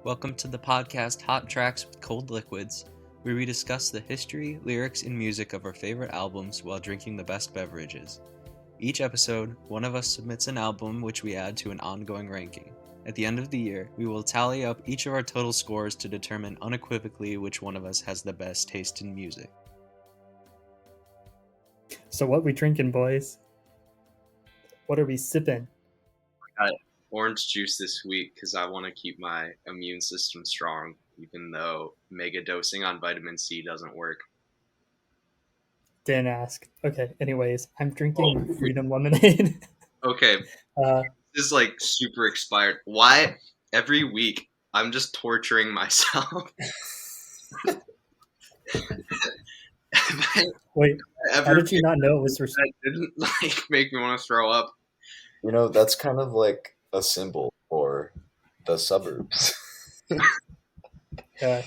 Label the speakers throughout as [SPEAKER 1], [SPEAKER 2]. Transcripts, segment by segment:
[SPEAKER 1] Welcome to the podcast Hot Tracks with Cold Liquids, where we discuss the history, lyrics, and music of our favorite albums while drinking the best beverages. Each episode, one of us submits an album which we add to an ongoing ranking. At the end of the year, we will tally up each of our total scores to determine unequivocally which one of us has the best taste in music.
[SPEAKER 2] So what we drinking, boys? What are we sipping?
[SPEAKER 3] I got orange juice this week because I want to keep my immune system strong, even though mega dosing on vitamin C doesn't work.
[SPEAKER 2] Didn't ask. Okay, anyways, I'm drinking Freedom Lemonade.
[SPEAKER 3] Okay, this is like super expired. Why every week I'm just torturing myself?
[SPEAKER 2] Wait, how did you not know it was for?
[SPEAKER 3] That didn't like make me want to throw up.
[SPEAKER 4] You know, that's kind of like a symbol for the suburbs.
[SPEAKER 2] Yeah.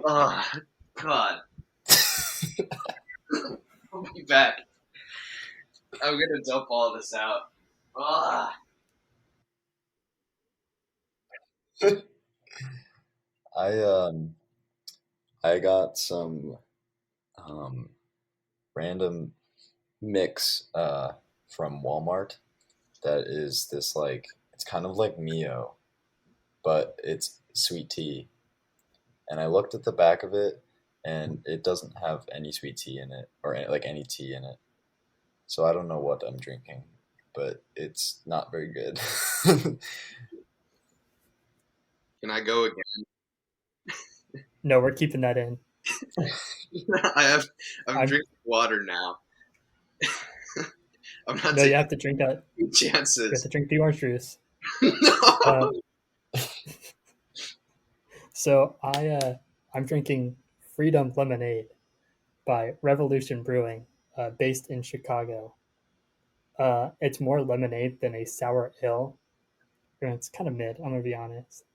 [SPEAKER 3] Oh, God. I'll be back. I'm gonna dump all this out.
[SPEAKER 4] I got some random mix from Walmart that is this like it's kind of like Mio, but it's sweet tea. And I looked at the back of it and it doesn't have any sweet tea in it or like any tea in it. So I don't know what I'm drinking, but it's not very good.
[SPEAKER 3] Can I go again?
[SPEAKER 2] No, we're keeping that in.
[SPEAKER 3] I'm drinking water now. I'm not
[SPEAKER 2] No, you have to drink that.
[SPEAKER 3] chances.
[SPEAKER 2] You have to drink the orange juice.
[SPEAKER 3] No.
[SPEAKER 2] So I'm drinking Freedom Lemonade by Revolution Brewing, based in Chicago. It's more lemonade than a sour ale, and it's kind of mid. I'm gonna be honest.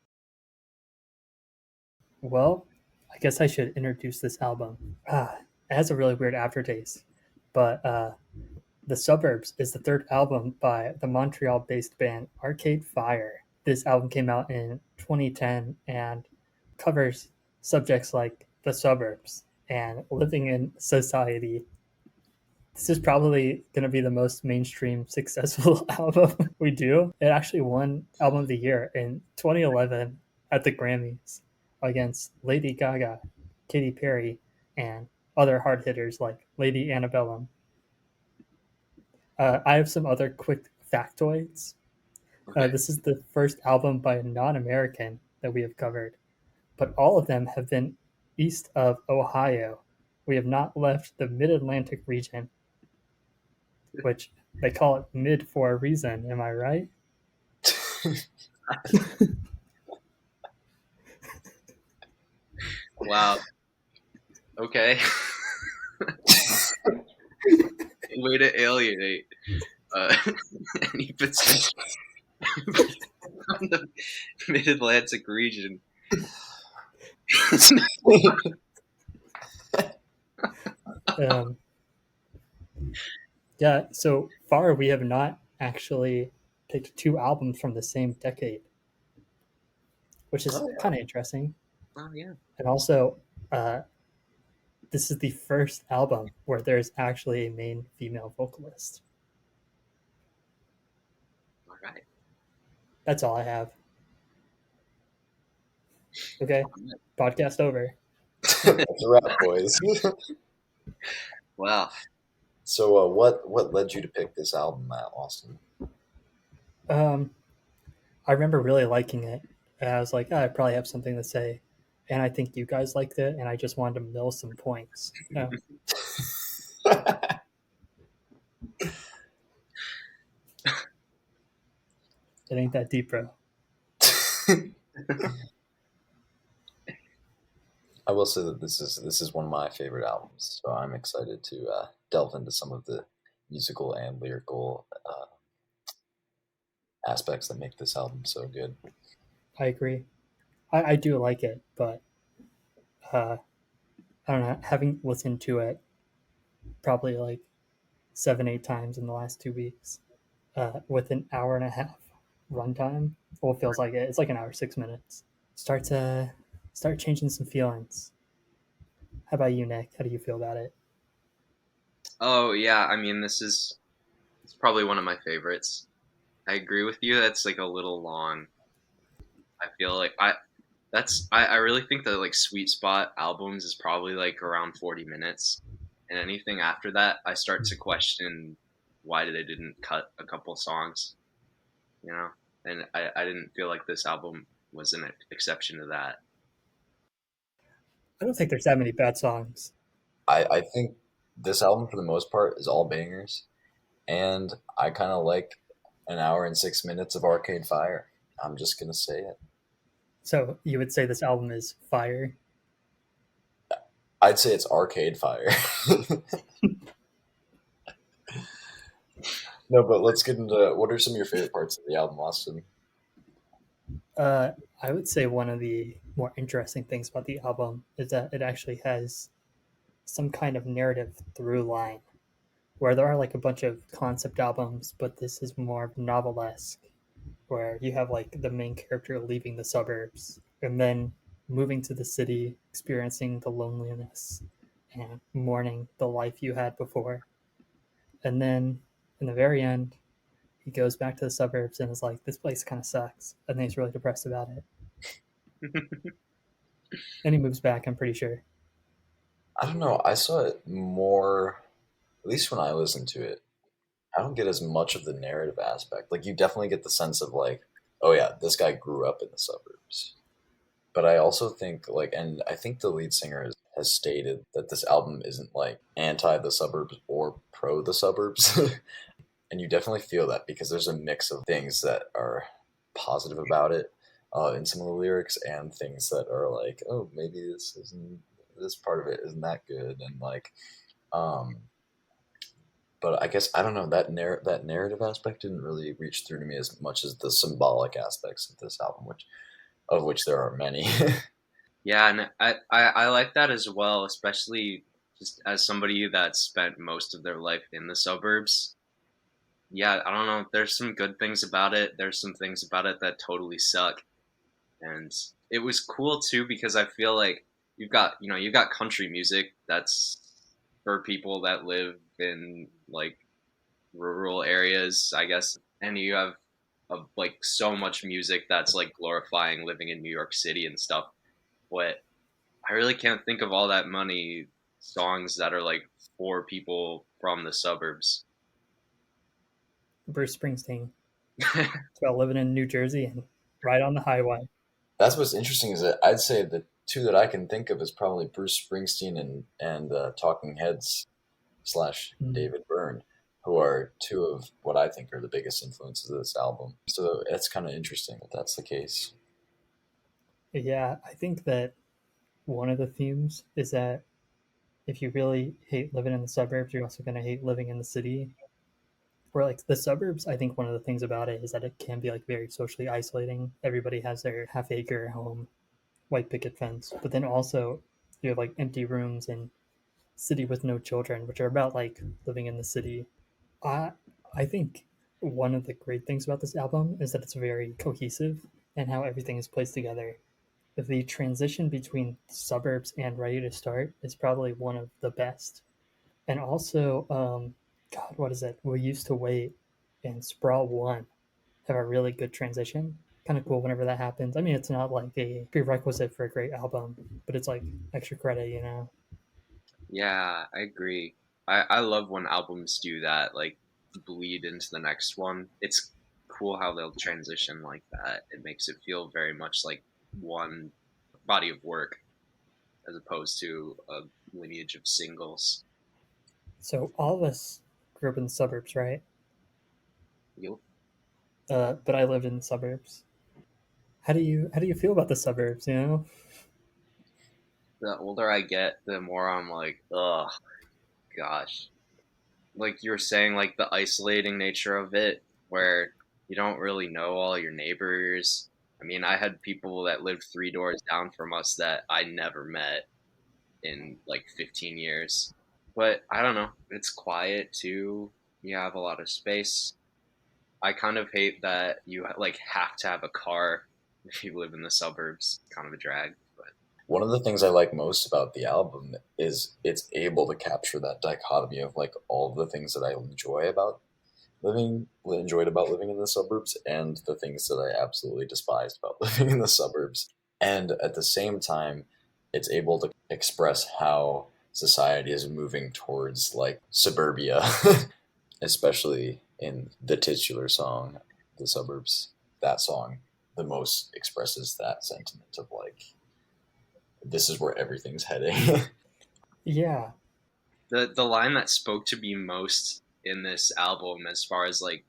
[SPEAKER 2] Well, I guess I should introduce this album. It has a really weird aftertaste, but The Suburbs is the third album by the Montreal-based band Arcade Fire. This album came out in 2010 and covers subjects like the suburbs and living in society. This is probably going to be the most mainstream successful album we do. It actually won Album of the Year in 2011 at the Grammys against Lady Gaga, Katy Perry, and other hard hitters like Lady Antebellum. I have some other quick factoids.
[SPEAKER 3] Okay.
[SPEAKER 2] This is the first album by a non-American that we have covered, but all of them have been east of Ohio. We have not left the Mid-Atlantic region, which they call it mid for a reason. Am I right?
[SPEAKER 3] Wow. Okay. Way to alienate any potential from the Mid-Atlantic region.
[SPEAKER 2] Yeah, so far we have not actually picked two albums from the same decade, which is kind of interesting.
[SPEAKER 3] Oh, yeah.
[SPEAKER 2] And also, this is the first album where there's actually a main female vocalist.
[SPEAKER 3] All right.
[SPEAKER 2] That's all I have. Okay, podcast over.
[SPEAKER 4] That's a wrap, boys.
[SPEAKER 3] Wow.
[SPEAKER 4] So, what led you to pick this album, Matt Austin?
[SPEAKER 2] I remember really liking it. And I was like, I probably have something to say. And I think you guys liked it, and I just wanted to mill some points. No. It ain't that deep, bro.
[SPEAKER 4] I will say that this is one of my favorite albums, so I'm excited to delve into some of the musical and lyrical aspects that make this album so good.
[SPEAKER 2] I agree. I do like it, but I don't know. Having listened to it probably like 7-8 times in the last 2 weeks, with an hour and a half runtime, well, it feels like it. It's like an hour 6 minutes. start changing some feelings. How about you, Nick? How do you feel about it?
[SPEAKER 3] Oh yeah, I mean it's probably one of my favorites. I agree with you. That's like a little long. I feel like I really think that like sweet spot albums is probably like around 40 minutes, and anything after that, I start to question why they didn't cut a couple songs, you know. And I didn't feel like this album was an exception to that.
[SPEAKER 2] I don't think there's that many bad songs.
[SPEAKER 4] I think this album for the most part is all bangers, and I kind of like an hour and 6 minutes of Arcade Fire. I'm just gonna say it.
[SPEAKER 2] So you would say this album is fire?
[SPEAKER 4] I'd say it's Arcade Fire. No, but let's get into what are some of your favorite parts of the album, Austin?
[SPEAKER 2] I would say one of the more interesting things about the album is that it actually has some kind of narrative through line, where there are like a bunch of concept albums, but this is more novelesque, where you have like the main character leaving the suburbs and then moving to the city, experiencing the loneliness and mourning the life you had before. And then in the very end, he goes back to the suburbs and is like, this place kind of sucks. And then he's really depressed about it. And he moves back, I'm pretty sure.
[SPEAKER 4] I don't know. I saw it more, at least when I listened to it. I don't get as much of the narrative aspect. Like, you definitely get the sense of, like, oh, yeah, this guy grew up in the suburbs. But I also think, like, and I think the lead singer has stated that this album isn't, like, anti the suburbs or pro the suburbs. And you definitely feel that because there's a mix of things that are positive about it in some of the lyrics and things that are like, oh, maybe this part of it isn't that good, and like, um, but I guess I don't know that narrative aspect didn't really reach through to me as much as the symbolic aspects of this album, which there are many.
[SPEAKER 3] Yeah, and I like that as well, especially just as somebody that spent most of their life in the suburbs. Yeah, I don't know. There's some good things about it. There's some things about it that totally suck. And it was cool too because I feel like you've got country music that's for people that live in like rural areas, I guess, and you have like so much music that's like glorifying living in New York City and stuff. But I really can't think of all that many songs that are like for people from the suburbs.
[SPEAKER 2] Bruce Springsteen. It's about living in New Jersey and right on the highway.
[SPEAKER 4] That's what's interesting is that I'd say the two that I can think of is probably Bruce Springsteen and Talking Heads slash
[SPEAKER 2] Mm.
[SPEAKER 4] David Byrne, who are two of what I think are the biggest influences of this album. So it's kind of interesting that that's the case.
[SPEAKER 2] Yeah, I think that one of the themes is that if you really hate living in the suburbs, you're also going to hate living in the city. Where like the suburbs, I think one of the things about it is that it can be like very socially isolating. Everybody has their half acre home, white picket fence, but then also you have like empty rooms and city with no children, which are about like living in the city. I I think one of the great things about this album is that it's very cohesive and how everything is placed together. The transition between suburbs and ready to start is probably one of the best. And also, God, what is it? We used to wait and Sprawl One have a really good transition. Kind of cool whenever that happens. I mean, it's not like a prerequisite for a great album, but it's like extra credit, you know.
[SPEAKER 3] Yeah, I agree. I love when albums do that, like bleed into the next one. It's cool how they'll transition like that. It makes it feel very much like one body of work as opposed to a lineage of singles.
[SPEAKER 2] So all of us grew up in the suburbs, right?
[SPEAKER 3] You
[SPEAKER 2] But I lived in the suburbs. How do you feel about the suburbs? You know,
[SPEAKER 3] The older I get, the more I'm like, ugh, gosh. Like you were saying, like the isolating nature of it, where you don't really know all your neighbors. I mean, I had people that lived three doors down from us that I never met in like 15 years. But I don't know. It's quiet too. You have a lot of space. I kind of hate that you like have to have a car if you live in the suburbs. Kind of a drag, but
[SPEAKER 4] One of the things I like most about the album is it's able to capture that dichotomy of like all the things that I enjoyed about living in the suburbs and the things that I absolutely despised about living in the suburbs. And at the same time, it's able to express how society is moving towards like suburbia, especially in the titular song, The Suburbs. That song the most expresses that sentiment of like, this is where everything's heading.
[SPEAKER 2] Yeah,
[SPEAKER 3] the line that spoke to me most in this album, as far as like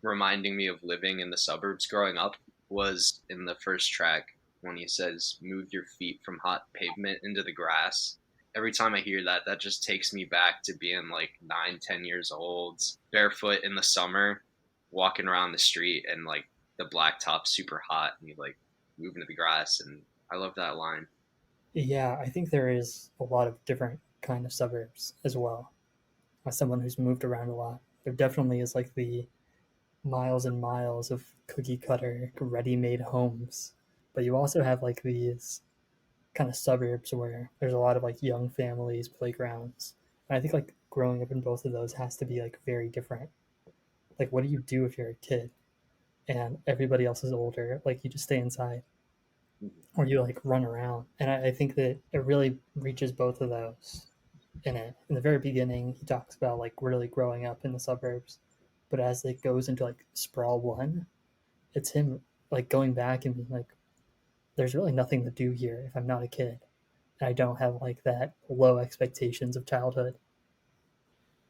[SPEAKER 3] reminding me of living in the suburbs growing up, was in the first track when he says, "Move your feet from hot pavement into the grass." Every time I hear that, that just takes me back to being like 9, 10 years old, barefoot in the summer, walking around the street, and like the blacktop's super hot, and you like move into the grass, and I love that line.
[SPEAKER 2] yeah, I think there is a lot of different kind of suburbs as well. As someone who's moved around a lot, there definitely is like the miles and miles of cookie cutter, ready made homes. But you also have like these kind of suburbs where there's a lot of like young families, playgrounds. And I think like growing up in both of those has to be like very different. Like, what do you do if you're a kid and everybody else is older? Like, you just stay inside or you like run around. And I think that it really reaches both of those in it. In the very beginning, he talks about like really growing up in the suburbs. But as it goes into like Sprawl 1, it's him like going back and being like, there's really nothing to do here if I'm not a kid. And I don't have like that low expectations of childhood.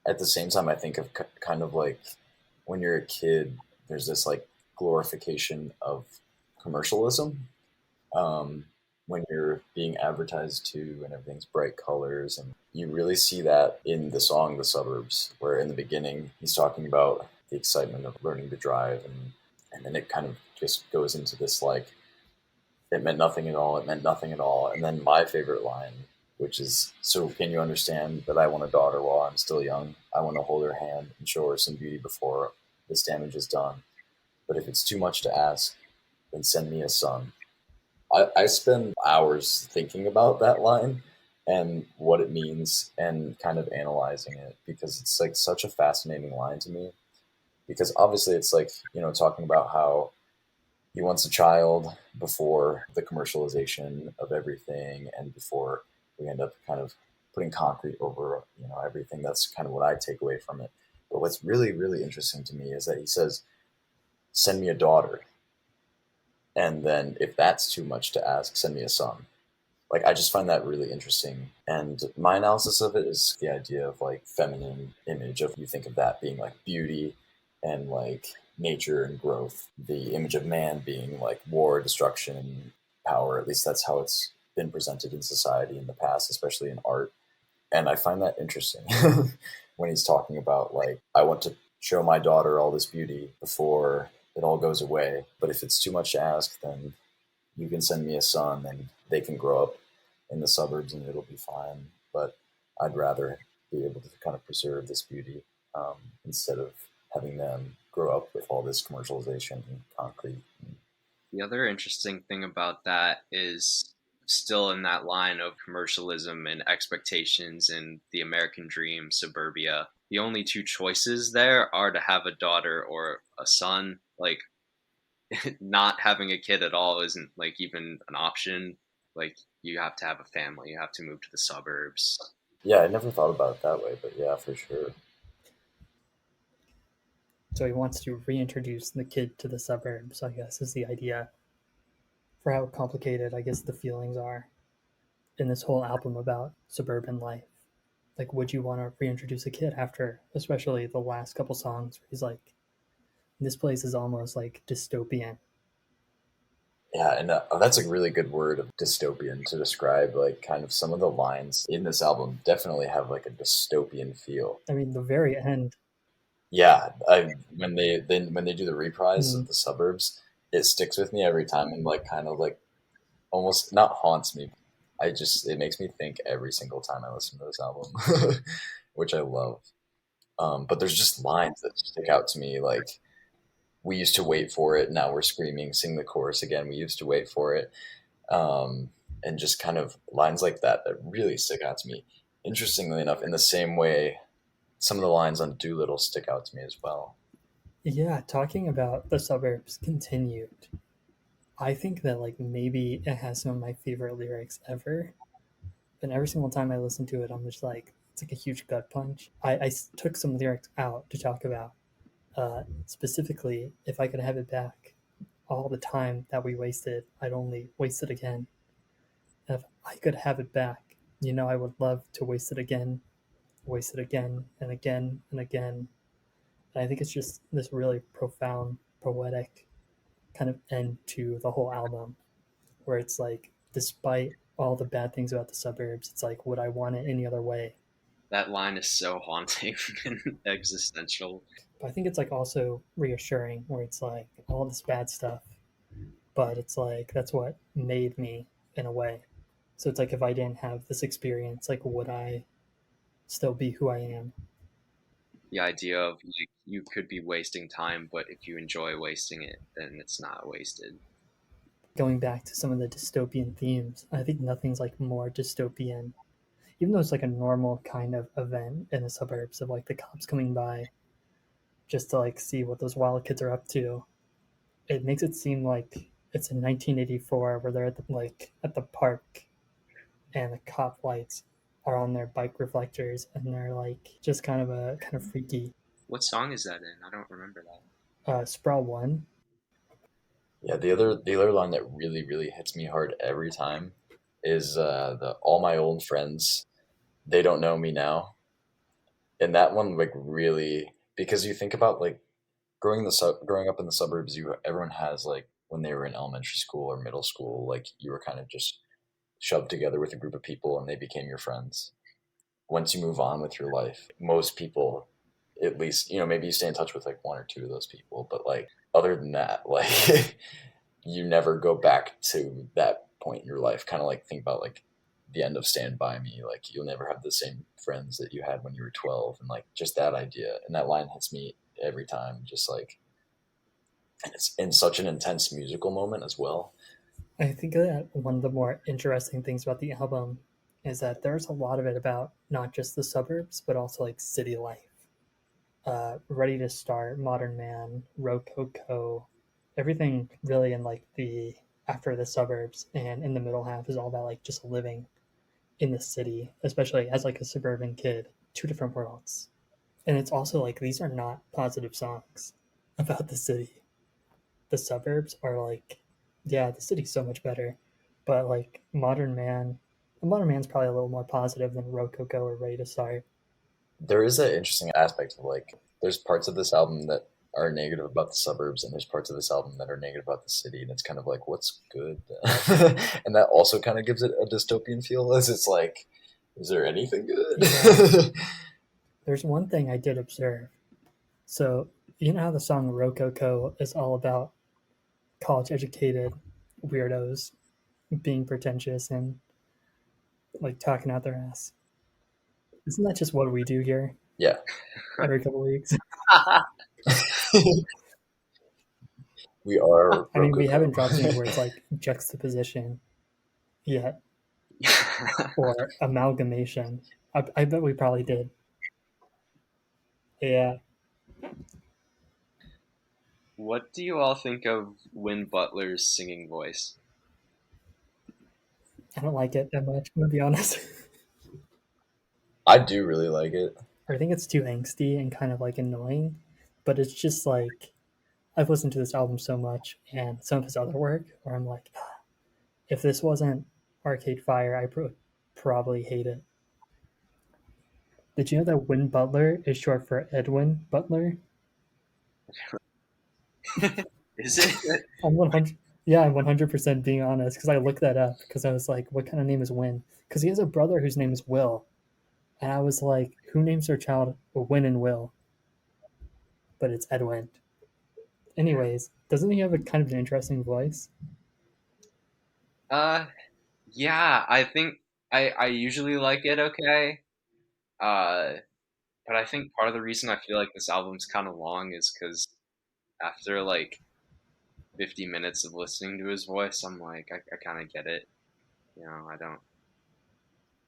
[SPEAKER 4] At the same time, I think of kind of like when you're a kid, there's this like glorification of commercialism. Um, when you're being advertised to and everything's bright colors, and you really see that in the song "The Suburbs," where in the beginning he's talking about the excitement of learning to drive, and then it kind of just goes into this like, it meant nothing at all, it meant nothing at all, and then my favorite line, which is, "So can you understand that I want a daughter while I'm still young? I want to hold her hand and show her some beauty before this damage is done. But if it's too much to ask, then send me a son." I spend hours thinking about that line and what it means and kind of analyzing it because it's like such a fascinating line to me. Because obviously it's like, talking about how he wants a child before the commercialization of everything and before we end up kind of putting concrete over, everything. That's kind of what I take away from it. But what's really, really interesting to me is that he says, "Send me a daughter. And then if that's too much to ask, send me a son." Like, I just find that really interesting. And my analysis of it is the idea of like feminine image of, you think of that being like beauty and like nature and growth. The image of man being like war, destruction, power. At least that's how it's been presented in society in the past, especially in art. And I find that interesting when he's talking about like, I want to show my daughter all this beauty before it all goes away. But if it's too much to ask, then you can send me a son and they can grow up in the suburbs and it'll be fine. But I'd rather be able to kind of preserve this beauty instead of having them grow up with all this commercialization and concrete.
[SPEAKER 3] The other interesting thing about that is, still in that line of commercialism and expectations and the American dream, suburbia, the only two choices there are to have a daughter or a son. Like, not having a kid at all isn't like even an option. Like, you have to have a family, you have to move to the suburbs.
[SPEAKER 4] Yeah, I never thought about it that way, but yeah, for sure.
[SPEAKER 2] So he wants to reintroduce the kid to the suburbs, I guess, is the idea for how complicated I guess the feelings are in this whole album about suburban life. Like, would you want to reintroduce a kid after, especially the last couple songs where he's like, this place is almost like dystopian.
[SPEAKER 4] Yeah, and that's a really good word of dystopian to describe like kind of some of the lines in this album definitely have like a dystopian feel.
[SPEAKER 2] I mean, the very end.
[SPEAKER 4] Yeah, when they do the reprise of the suburbs, it sticks with me every time and like kind of like almost not haunts me. It makes me think every single time I listen to this album, which I love. But there's just lines that stick out to me, like we used to wait for it. Now we're screaming, sing the chorus again. We used to wait for it. And just kind of lines like that that really stick out to me. Interestingly enough, in the same way, some of the lines on Doolittle stick out to me as well.
[SPEAKER 2] Yeah, talking about the suburbs continued. I think that like maybe it has some of my favorite lyrics ever. And every single time I listen to it, I'm just like, it's like a huge gut punch. I took some lyrics out to talk about. Specifically, if I could have it back, all the time that we wasted, I'd only waste it again. If I could have it back, I would love to waste it again and again and again. And I think it's just this really profound, poetic kind of end to the whole album, where it's like, despite all the bad things about the suburbs, it's like, would I want it any other way?
[SPEAKER 3] That line is so haunting and existential.
[SPEAKER 2] But I think it's like also reassuring, where it's like all this bad stuff, but it's like that's what made me in a way. So it's like if I didn't have this experience, like would I still be who I am?
[SPEAKER 3] The idea of like you could be wasting time, but if you enjoy wasting it, then it's not wasted.
[SPEAKER 2] Going back to some of the dystopian themes, I think nothing's like more dystopian, even though it's like a normal kind of event in the suburbs of like the cops coming by just to like see what those wild kids are up to. It makes it seem like it's in 1984 where they're at the park and the cop lights are on their bike reflectors and they're like just kind of freaky.
[SPEAKER 3] What song is that in? I don't remember that.
[SPEAKER 2] Sprawl 1.
[SPEAKER 4] Yeah, the other line that really hits me hard every time is the all my old friends, they don't know me now. And that one like really, because you think about like growing up in the suburbs, everyone has like when they were in elementary school or middle school, like you were kind of just shoved together with a group of people and they became your friends. Once you move on with your life, most people, at least, maybe you stay in touch with like one or two of those people, but like other than that, like you never go back to that point in your life. Kind of like think about like the end of Stand By Me. Like you'll never have the same friends that you had when you were 12, and like just that idea and that line hits me every time. Just like it's in such an intense musical moment as well.
[SPEAKER 2] I think that one of the more interesting things about the album is that there's a lot of it about not just the suburbs, but also like city life. Ready to Start, Modern Man, Rococo, everything really in like the after the suburbs and in the middle half is all about like just living in the city, especially as like a suburban kid. Two different worlds. And it's also like these are not positive songs about the city. The suburbs are like, yeah, the city's so much better. But like Modern Man's probably a little more positive than Rococo or Ready to Start.
[SPEAKER 4] There is an interesting aspect of like there's parts of this album that are negative about the suburbs and there's parts of this album that are negative about the city, and it's kind of like what's good. And that also kind of gives it a dystopian feel, as it's like, is there anything good?
[SPEAKER 2] Yeah. There's one thing I did observe. So you know how the song Rococo is all about college educated weirdos being pretentious and like talking out their ass. Isn't that just what we do here
[SPEAKER 4] Yeah.
[SPEAKER 2] every couple of weeks?
[SPEAKER 4] We are
[SPEAKER 2] I mean, we
[SPEAKER 4] Rococo.
[SPEAKER 2] haven't dropped any words like juxtaposition yet or amalgamation. I bet we probably did. Yeah.
[SPEAKER 3] What do you all think of Win Butler's singing voice?
[SPEAKER 2] I don't like it that much, I'm gonna be honest.
[SPEAKER 4] I do really like it.
[SPEAKER 2] I think it's too angsty and kind of like annoying, but it's just like I've listened to this album so much and some of his other work where I'm like, if this wasn't Arcade Fire, I would probably hate it. Did you know that Win Butler is short for Edwin Butler?
[SPEAKER 3] Is it?
[SPEAKER 2] I'm 100. Yeah, I'm 100% being honest because I looked that up because I was like, what kind of name is Win? Because he has a brother whose name is Will, and I was like, who names their child Win and Will? But it's Edwin. Anyways, doesn't he have a kind of an interesting voice?
[SPEAKER 3] Uh, yeah, I think I usually like it okay. Uh, but I think part of the reason I feel like this album's kind of long is because after like 50 minutes of listening to his voice, I'm like, I kind of get it. I don't.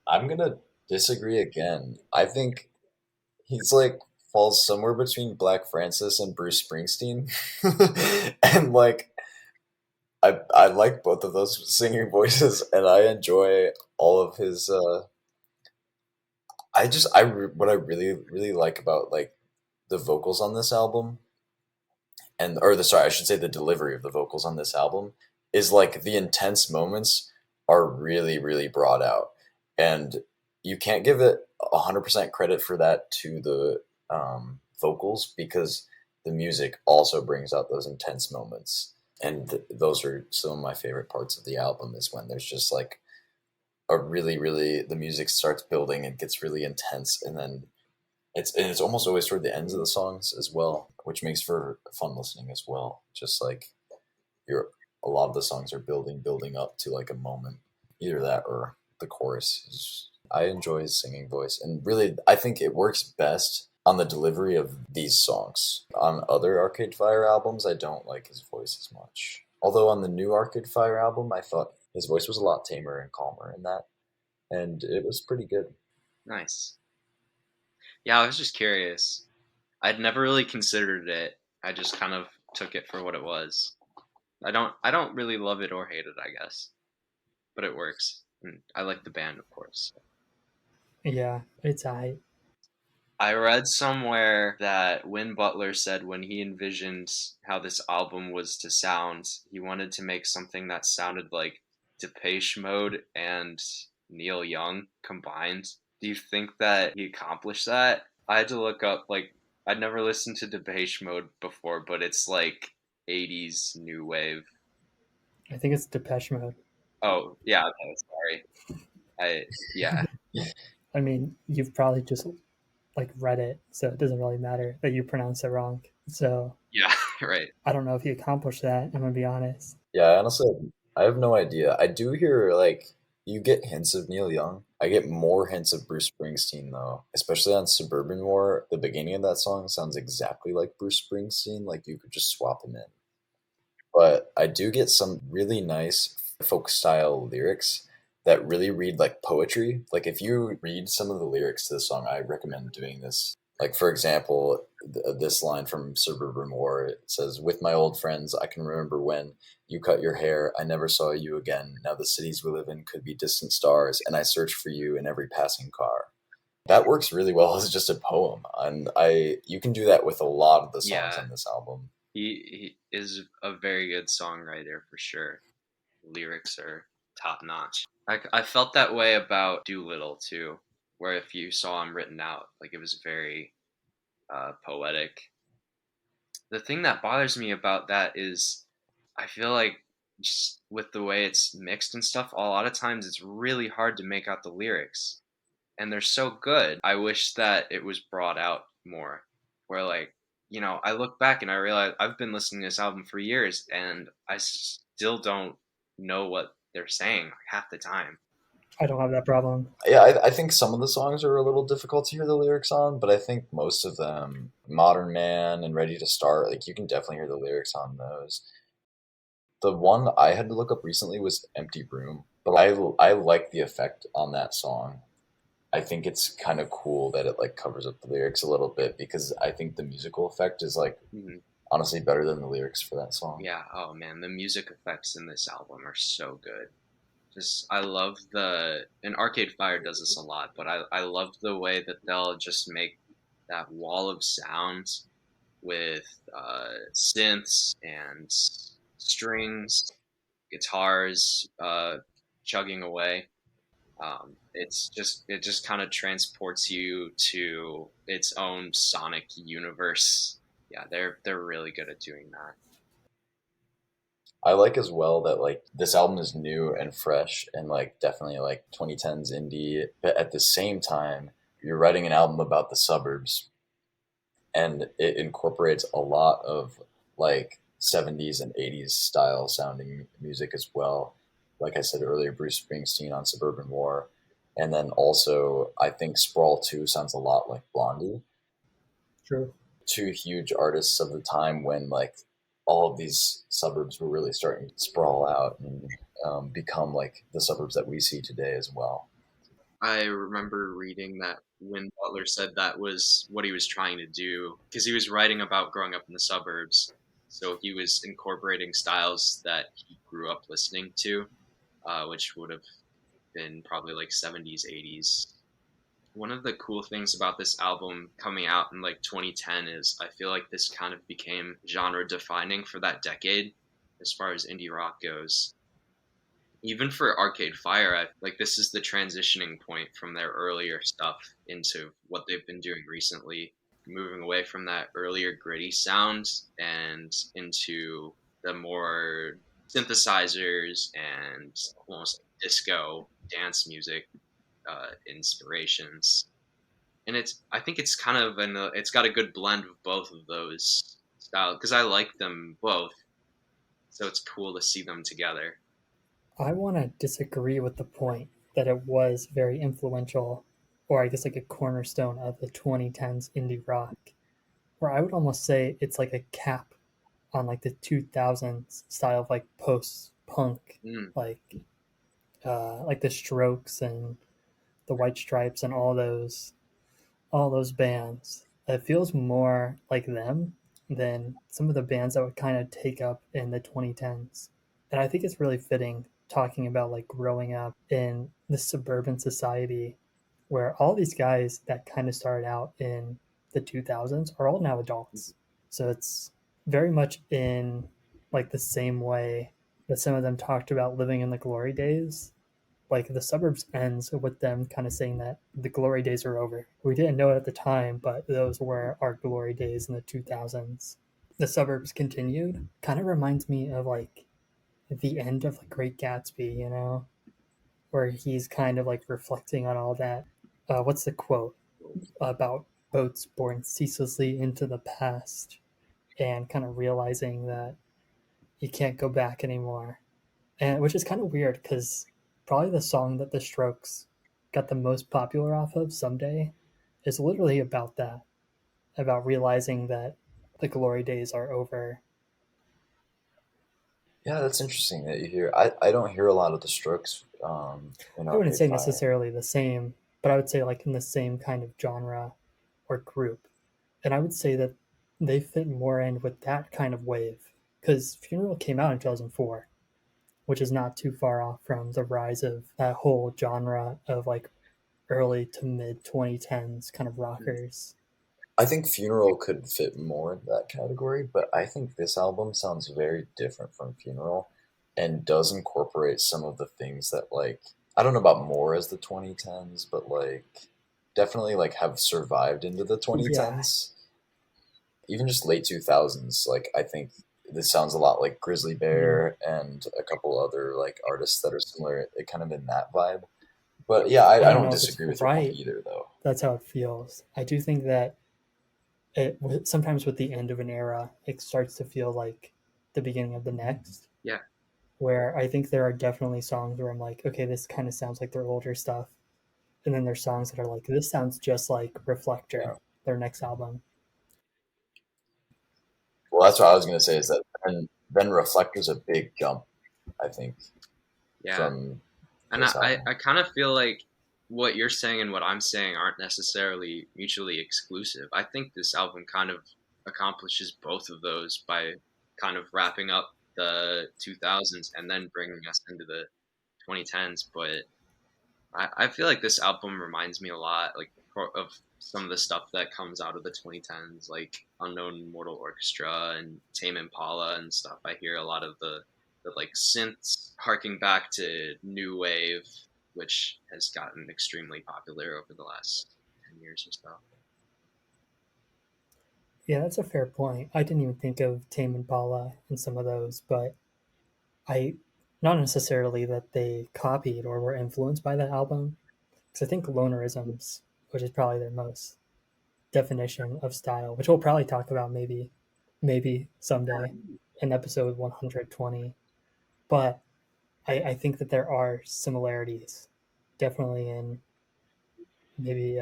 [SPEAKER 4] I'm gonna disagree again. I think he's like falls somewhere between Black Francis and Bruce Springsteen, and like I like both of those singing voices, and I enjoy all of his. What I really like about like the vocals on this album, and or the sorry, I should say the delivery of the vocals on this album is like the intense moments are really brought out, and you can't give it 100% credit for that to the vocals because the music also brings out those intense moments, and those are some of my favorite parts of the album is when there's just like a really the music starts building and gets really intense, and then it's almost always toward the ends of the songs as well, which makes for fun listening as well. Just like you're a lot of the songs are building up to like a moment, either that or the chorus. I enjoy his singing voice, and really I think it works best on the delivery of these songs. On other Arcade Fire albums, I don't like his voice as much. Although on the new Arcade Fire album, I thought his voice was a lot tamer and calmer in that, and it was pretty good.
[SPEAKER 3] Nice. Yeah, I was just curious. I'd never really considered it. I just kind of took it for what it was. I don't really love it or hate it, I guess. But it works. And I like the band, of course.
[SPEAKER 2] Yeah, it's
[SPEAKER 3] I read somewhere that Win Butler said when he envisioned how this album was to sound, he wanted to make something that sounded like Depeche Mode and Neil Young combined. Do you think that he accomplished that? I had to look up, like, I'd never listened to Depeche Mode before, but it's like 80s new wave.
[SPEAKER 2] I think it's Depeche Mode.
[SPEAKER 3] Oh, yeah, okay, sorry. Yeah.
[SPEAKER 2] I mean, you've probably just like read it, so it doesn't really matter that you pronounce it wrong. So
[SPEAKER 3] Yeah, right.
[SPEAKER 2] I don't know if he accomplished that. I'm gonna be honest.
[SPEAKER 4] Yeah, honestly, I have no idea. I do hear like you get hints of Neil Young. I get more hints of Bruce Springsteen though, especially on Suburban War. The beginning of that song sounds exactly like Bruce Springsteen, like you could just swap them in. But I do get some really nice folk style lyrics that really read like poetry. Like if you read some of the lyrics to the song, I recommend doing this. Like for example, this line from Suburban War, it says, "With my old friends, I can remember when you cut your hair. I never saw you again. Now the cities we live in could be distant stars, and I search for you in every passing car." That works really well as just a poem, and you can do that with a lot of the songs
[SPEAKER 3] Yeah.
[SPEAKER 4] on this album.
[SPEAKER 3] He is a very good songwriter for sure. Lyrics are top notch. I felt that way about Doolittle too, where if you saw him written out, like it was very poetic. The thing that bothers me about that is I feel like just with the way it's mixed and stuff, a lot of times it's really hard to make out the lyrics. And they're so good. I wish that it was brought out more. Where like, I look back and I realize I've been listening to this album for years and I still don't know what they're saying like, half the time.
[SPEAKER 2] I don't have that problem.
[SPEAKER 4] Yeah, I think some of the songs are a little difficult to hear the lyrics on, but I think most of them, Modern Man and Ready to Start, like you can definitely hear the lyrics on those. The one I had to look up recently was Empty Room, but I like the effect on that song. I think it's kind of cool that it like covers up the lyrics a little bit because I think the musical effect is like honestly better than the lyrics for that song.
[SPEAKER 3] Yeah, oh man, the music effects in this album are so good. I love and Arcade Fire does this a lot, but I love the way that they'll just make that wall of sounds with synths and strings, guitars chugging away. It just kind of transports you to its own sonic universe. Yeah, they're really good at doing that.
[SPEAKER 4] I like as well that like this album is new and fresh and like definitely like 2010s indie, but at the same time you're writing an album about the suburbs and it incorporates a lot of like 70s and 80s style sounding music as well. Like I said earlier, Bruce Springsteen on Suburban War. And then also I think Sprawl 2 sounds a lot like Blondie.
[SPEAKER 2] True.
[SPEAKER 4] two huge artists of the time when like all of these suburbs were really starting to sprawl out and become like the suburbs that we see today as well.
[SPEAKER 3] I remember reading that when Butler said that was what he was trying to do, because he was writing about growing up in the suburbs. So he was incorporating styles that he grew up listening to, which would have been probably like 70s, 80s. One of the cool things about this album coming out in like 2010 is I feel like this kind of became genre defining for that decade as far as indie rock goes. Even for Arcade Fire, like this is the transitioning point from their earlier stuff into what they've been doing recently, moving away from that earlier gritty sound and into the more synthesizers and almost disco dance music inspirations. And I think it's kind of it's got a good blend of both of those styles because I like them both, so it's cool to see them together.
[SPEAKER 2] I want to disagree with the point that it was very influential, or I guess like a cornerstone of the 2010s indie rock, where I would almost say it's like a cap on like the 2000s style of like post punk,
[SPEAKER 3] Mm.
[SPEAKER 2] like the Strokes and the White Stripes and all those bands. It feels more like them than some of the bands that would kind of take up in the 2010s. And I think it's really fitting talking about like growing up in the suburban society where all these guys that kind of started out in the 2000s are all now adults. So it's very much in like the same way that some of them talked about living in the glory days. Like the suburbs ends with them kind of saying that the glory days are over. We didn't know it at the time, but those were our glory days in the 2000s. The suburbs continued. Kind of reminds me of like the end of like Great Gatsby, where he's kind of like reflecting on all that. What's the quote about boats borne ceaselessly into the past and kind of realizing that you can't go back anymore? And which is kind of weird because probably the song that the Strokes got the most popular off of, Someday, is literally about that, about realizing that the glory days are over.
[SPEAKER 4] Yeah, that's interesting that you hear. I don't hear a lot of the Strokes in
[SPEAKER 2] I wouldn't
[SPEAKER 4] Arcade
[SPEAKER 2] say
[SPEAKER 4] Fire.
[SPEAKER 2] necessarily the same, but I would say like in the same kind of genre or group. And I would say that they fit more in with that kind of wave because Funeral came out in 2004, which is not too far off from the rise of that whole genre of like early to mid 2010s kind of rockers.
[SPEAKER 4] I think Funeral could fit more in that category, but I think this album sounds very different from Funeral and does incorporate some of the things that like I don't know about more as the 2010s, but like definitely like have survived into the
[SPEAKER 2] Yeah,
[SPEAKER 4] 2010s. Even just late 2000s, like I think this sounds a lot like Grizzly
[SPEAKER 2] mm,
[SPEAKER 4] Bear and a couple other like artists that are similar, kind of in that vibe. But yeah,
[SPEAKER 2] I
[SPEAKER 4] I
[SPEAKER 2] don't
[SPEAKER 4] don't
[SPEAKER 2] know if it's
[SPEAKER 4] disagree with your point
[SPEAKER 2] right.
[SPEAKER 4] either, though.
[SPEAKER 2] That's how it feels. I do think that sometimes with the end of an era, it starts to feel like the beginning of the next.
[SPEAKER 3] Yeah.
[SPEAKER 2] Where I think there are definitely songs where I'm like, okay, this kind of sounds like their older stuff, and then there's songs that are like, this sounds just like
[SPEAKER 4] Yeah.
[SPEAKER 2] Reflector, their next album.
[SPEAKER 4] Well, that's what I was gonna say is that then Reflector's a big jump, I think,
[SPEAKER 3] Yeah.
[SPEAKER 4] from
[SPEAKER 3] And
[SPEAKER 4] this
[SPEAKER 3] I
[SPEAKER 4] album.
[SPEAKER 3] kind of feel like what you're saying and what I'm saying aren't necessarily mutually exclusive. I think this album kind of accomplishes both of those by kind of wrapping up the 2000s and then bringing us into the 2010s. But I feel like this album reminds me a lot like of some of the stuff that comes out of the 2010s, like Unknown Mortal Orchestra and Tame Impala and stuff. I hear a lot of the like synths harking back to new wave, which has gotten extremely popular over the last 10 years or so.
[SPEAKER 2] Yeah, that's a fair point. I didn't even think of Tame Impala and some of those, but I not necessarily that they copied or were influenced by that album, because I think Lonerisms, which is probably their most definition of style, which we'll probably talk about maybe someday in episode 120. But I think that there are similarities, definitely in maybe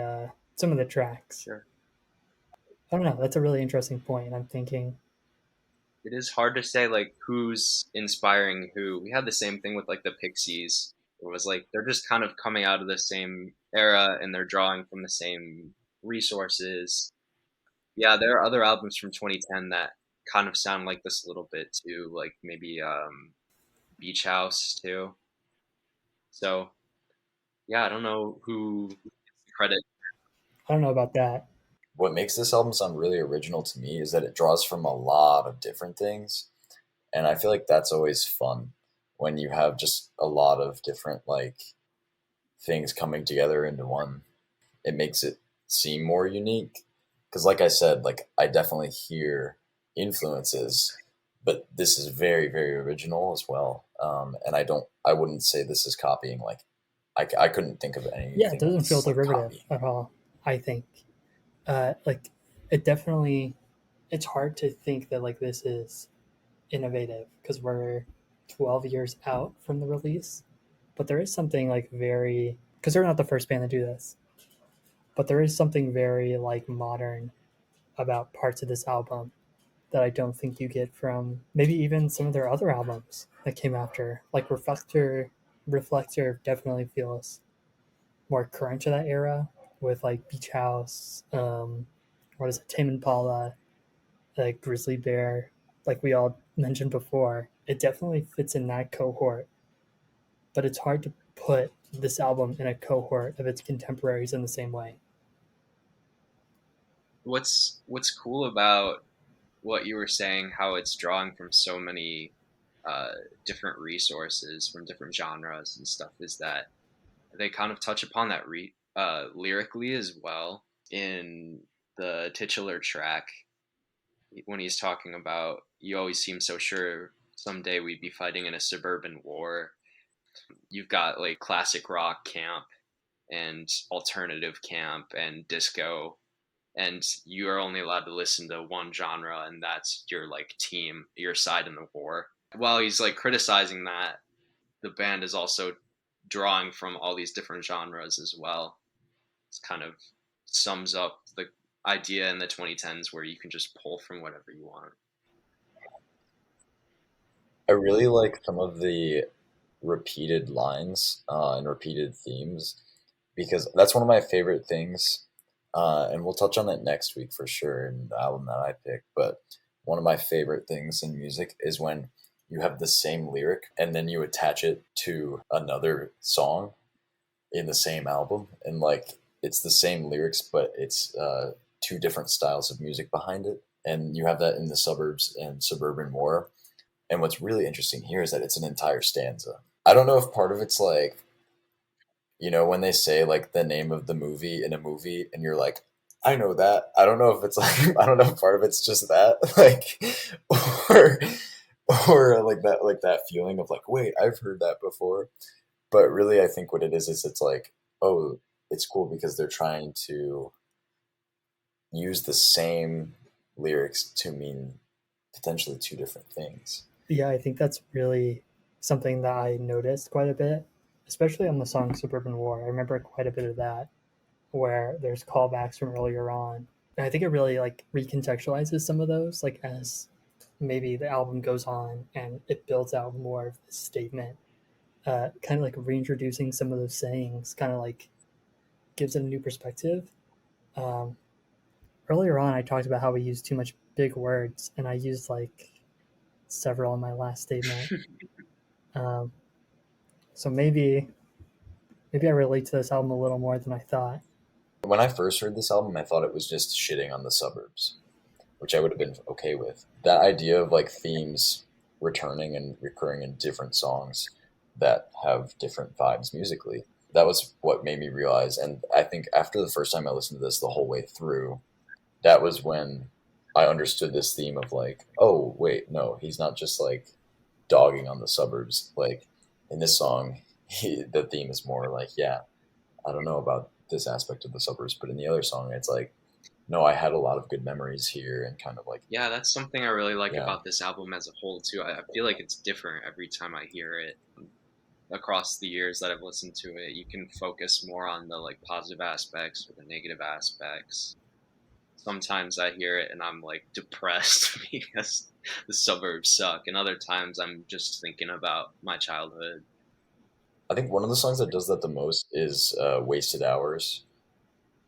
[SPEAKER 2] some of the tracks.
[SPEAKER 3] Sure.
[SPEAKER 2] I don't know. That's a really interesting point. I'm thinking,
[SPEAKER 3] It is hard to say like who's inspiring who. We had the same thing with like the Pixies. It was like they're just kind of coming out of the same era and they're drawing from the same resources. Yeah, there are other albums from 2010 that kind of sound like this a little bit too, like maybe Beach House too. So yeah, I don't know who gets the credit.
[SPEAKER 2] I don't know about that.
[SPEAKER 4] What makes this album sound really original to me is that it draws from a lot of different things, and I feel like that's always fun when you have just a lot of different like things coming together into one. It makes it seem more unique because, like I said, like I definitely hear influences, but this is very very original as well. And I wouldn't say this is copying. Like I couldn't think of
[SPEAKER 2] Yeah, it
[SPEAKER 4] anything
[SPEAKER 2] doesn't feel
[SPEAKER 4] that's like
[SPEAKER 2] derivative
[SPEAKER 4] copying.
[SPEAKER 2] at all. I think, like, it definitely. It's hard to think that like this is innovative because we're 12 years out from the release, but there is something like very because they're not the first band to do this, but there is something very like modern about parts of this album that I don't think you get from maybe even some of their other albums that came after. Like Reflector definitely feels more current to that era with like Beach House, what is it, Tame Impala, like Grizzly Bear, like we all mentioned before. It definitely fits in that cohort, but it's hard to put this album in a cohort of its contemporaries in the same way.
[SPEAKER 3] What's cool about what you were saying, how it's drawing from so many uh, different resources from different genres and stuff, is that they kind of touch upon that lyrically as well in the titular track when he's talking about you always seem so sure someday we'd be fighting in a suburban war. You've got like classic rock camp and alternative camp and disco, and you are only allowed to listen to one genre, and that's your like team, your side in the war. While he's like criticizing that, the band is also drawing from all these different genres as well. It's kind of sums up the idea in the 2010s where you can just pull from whatever you want.
[SPEAKER 4] I really like some of the repeated lines and repeated themes because that's one of my favorite things. And we'll touch on it next week for sure in the album that I picked. But one of my favorite things in music is when you have the same lyric and then you attach it to another song in the same album. And like it's the same lyrics, but it's two different styles of music behind it. And you have that in the Suburbs and Suburban War. And what's really interesting here is that it's an entire stanza. I don't know if part of it's like, when they say like the name of the movie in a movie and you're like, I know that. I don't know if it's like, I don't know if part of it's just that, like, or, or like that feeling of like, wait, I've heard that before. But really, I think what it is it's like, oh, it's cool because they're trying to use the same lyrics to mean potentially two different things.
[SPEAKER 2] Yeah, I think that's really something that I noticed quite a bit, especially on the song Suburban War. I remember quite a bit of that where there's callbacks from earlier on. And I think it really like recontextualizes some of those, like as maybe the album goes on and it builds out more of this statement, kind of like reintroducing some of those sayings, kind of like gives it a new perspective. Um, Earlier on, I talked about how we use too much big words, and I used like several in my last statement. Um, so maybe I relate to this album a little more than I thought.
[SPEAKER 4] When I first heard this album, I thought it was just shitting on the suburbs, which I would have been okay with. That idea of like themes returning and recurring in different songs that have different vibes musically, that was what made me realize. And I think after the first time I listened to this the whole way through, that was when I understood this theme of like, oh, wait, no, he's not just like dogging on the suburbs. Like in this song, the theme is more like, yeah, I don't know about this aspect of the suburbs, but in the other song, it's like, no, I had a lot of good memories here, and kind of like,
[SPEAKER 3] Yeah, that's something I really like
[SPEAKER 4] yeah,
[SPEAKER 3] about this album as a whole too. I feel like it's different every time I hear it. Across the years that I've listened to it, you can focus more on the like positive aspects or the negative aspects. sometimes I hear it and I'm like depressed because the suburbs suck, and other times I'm just thinking about my childhood.
[SPEAKER 4] I think one of the songs that does that the most is "Wasted Hours,"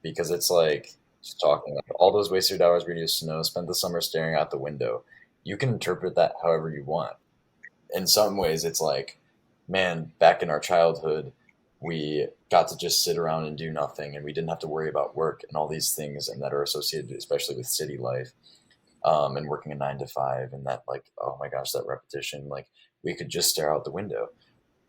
[SPEAKER 4] because it's like just talking like all those wasted hours we used to know, spent the summer staring out the window. You can interpret that however you want. In some ways, it's like, man, back in our childhood, we got to just sit around and do nothing, and we didn't have to worry about work and all these things, and that are associated, especially with city life, and working a 9 to 5, and that like, oh my gosh, that repetition. Like we could just stare out the window,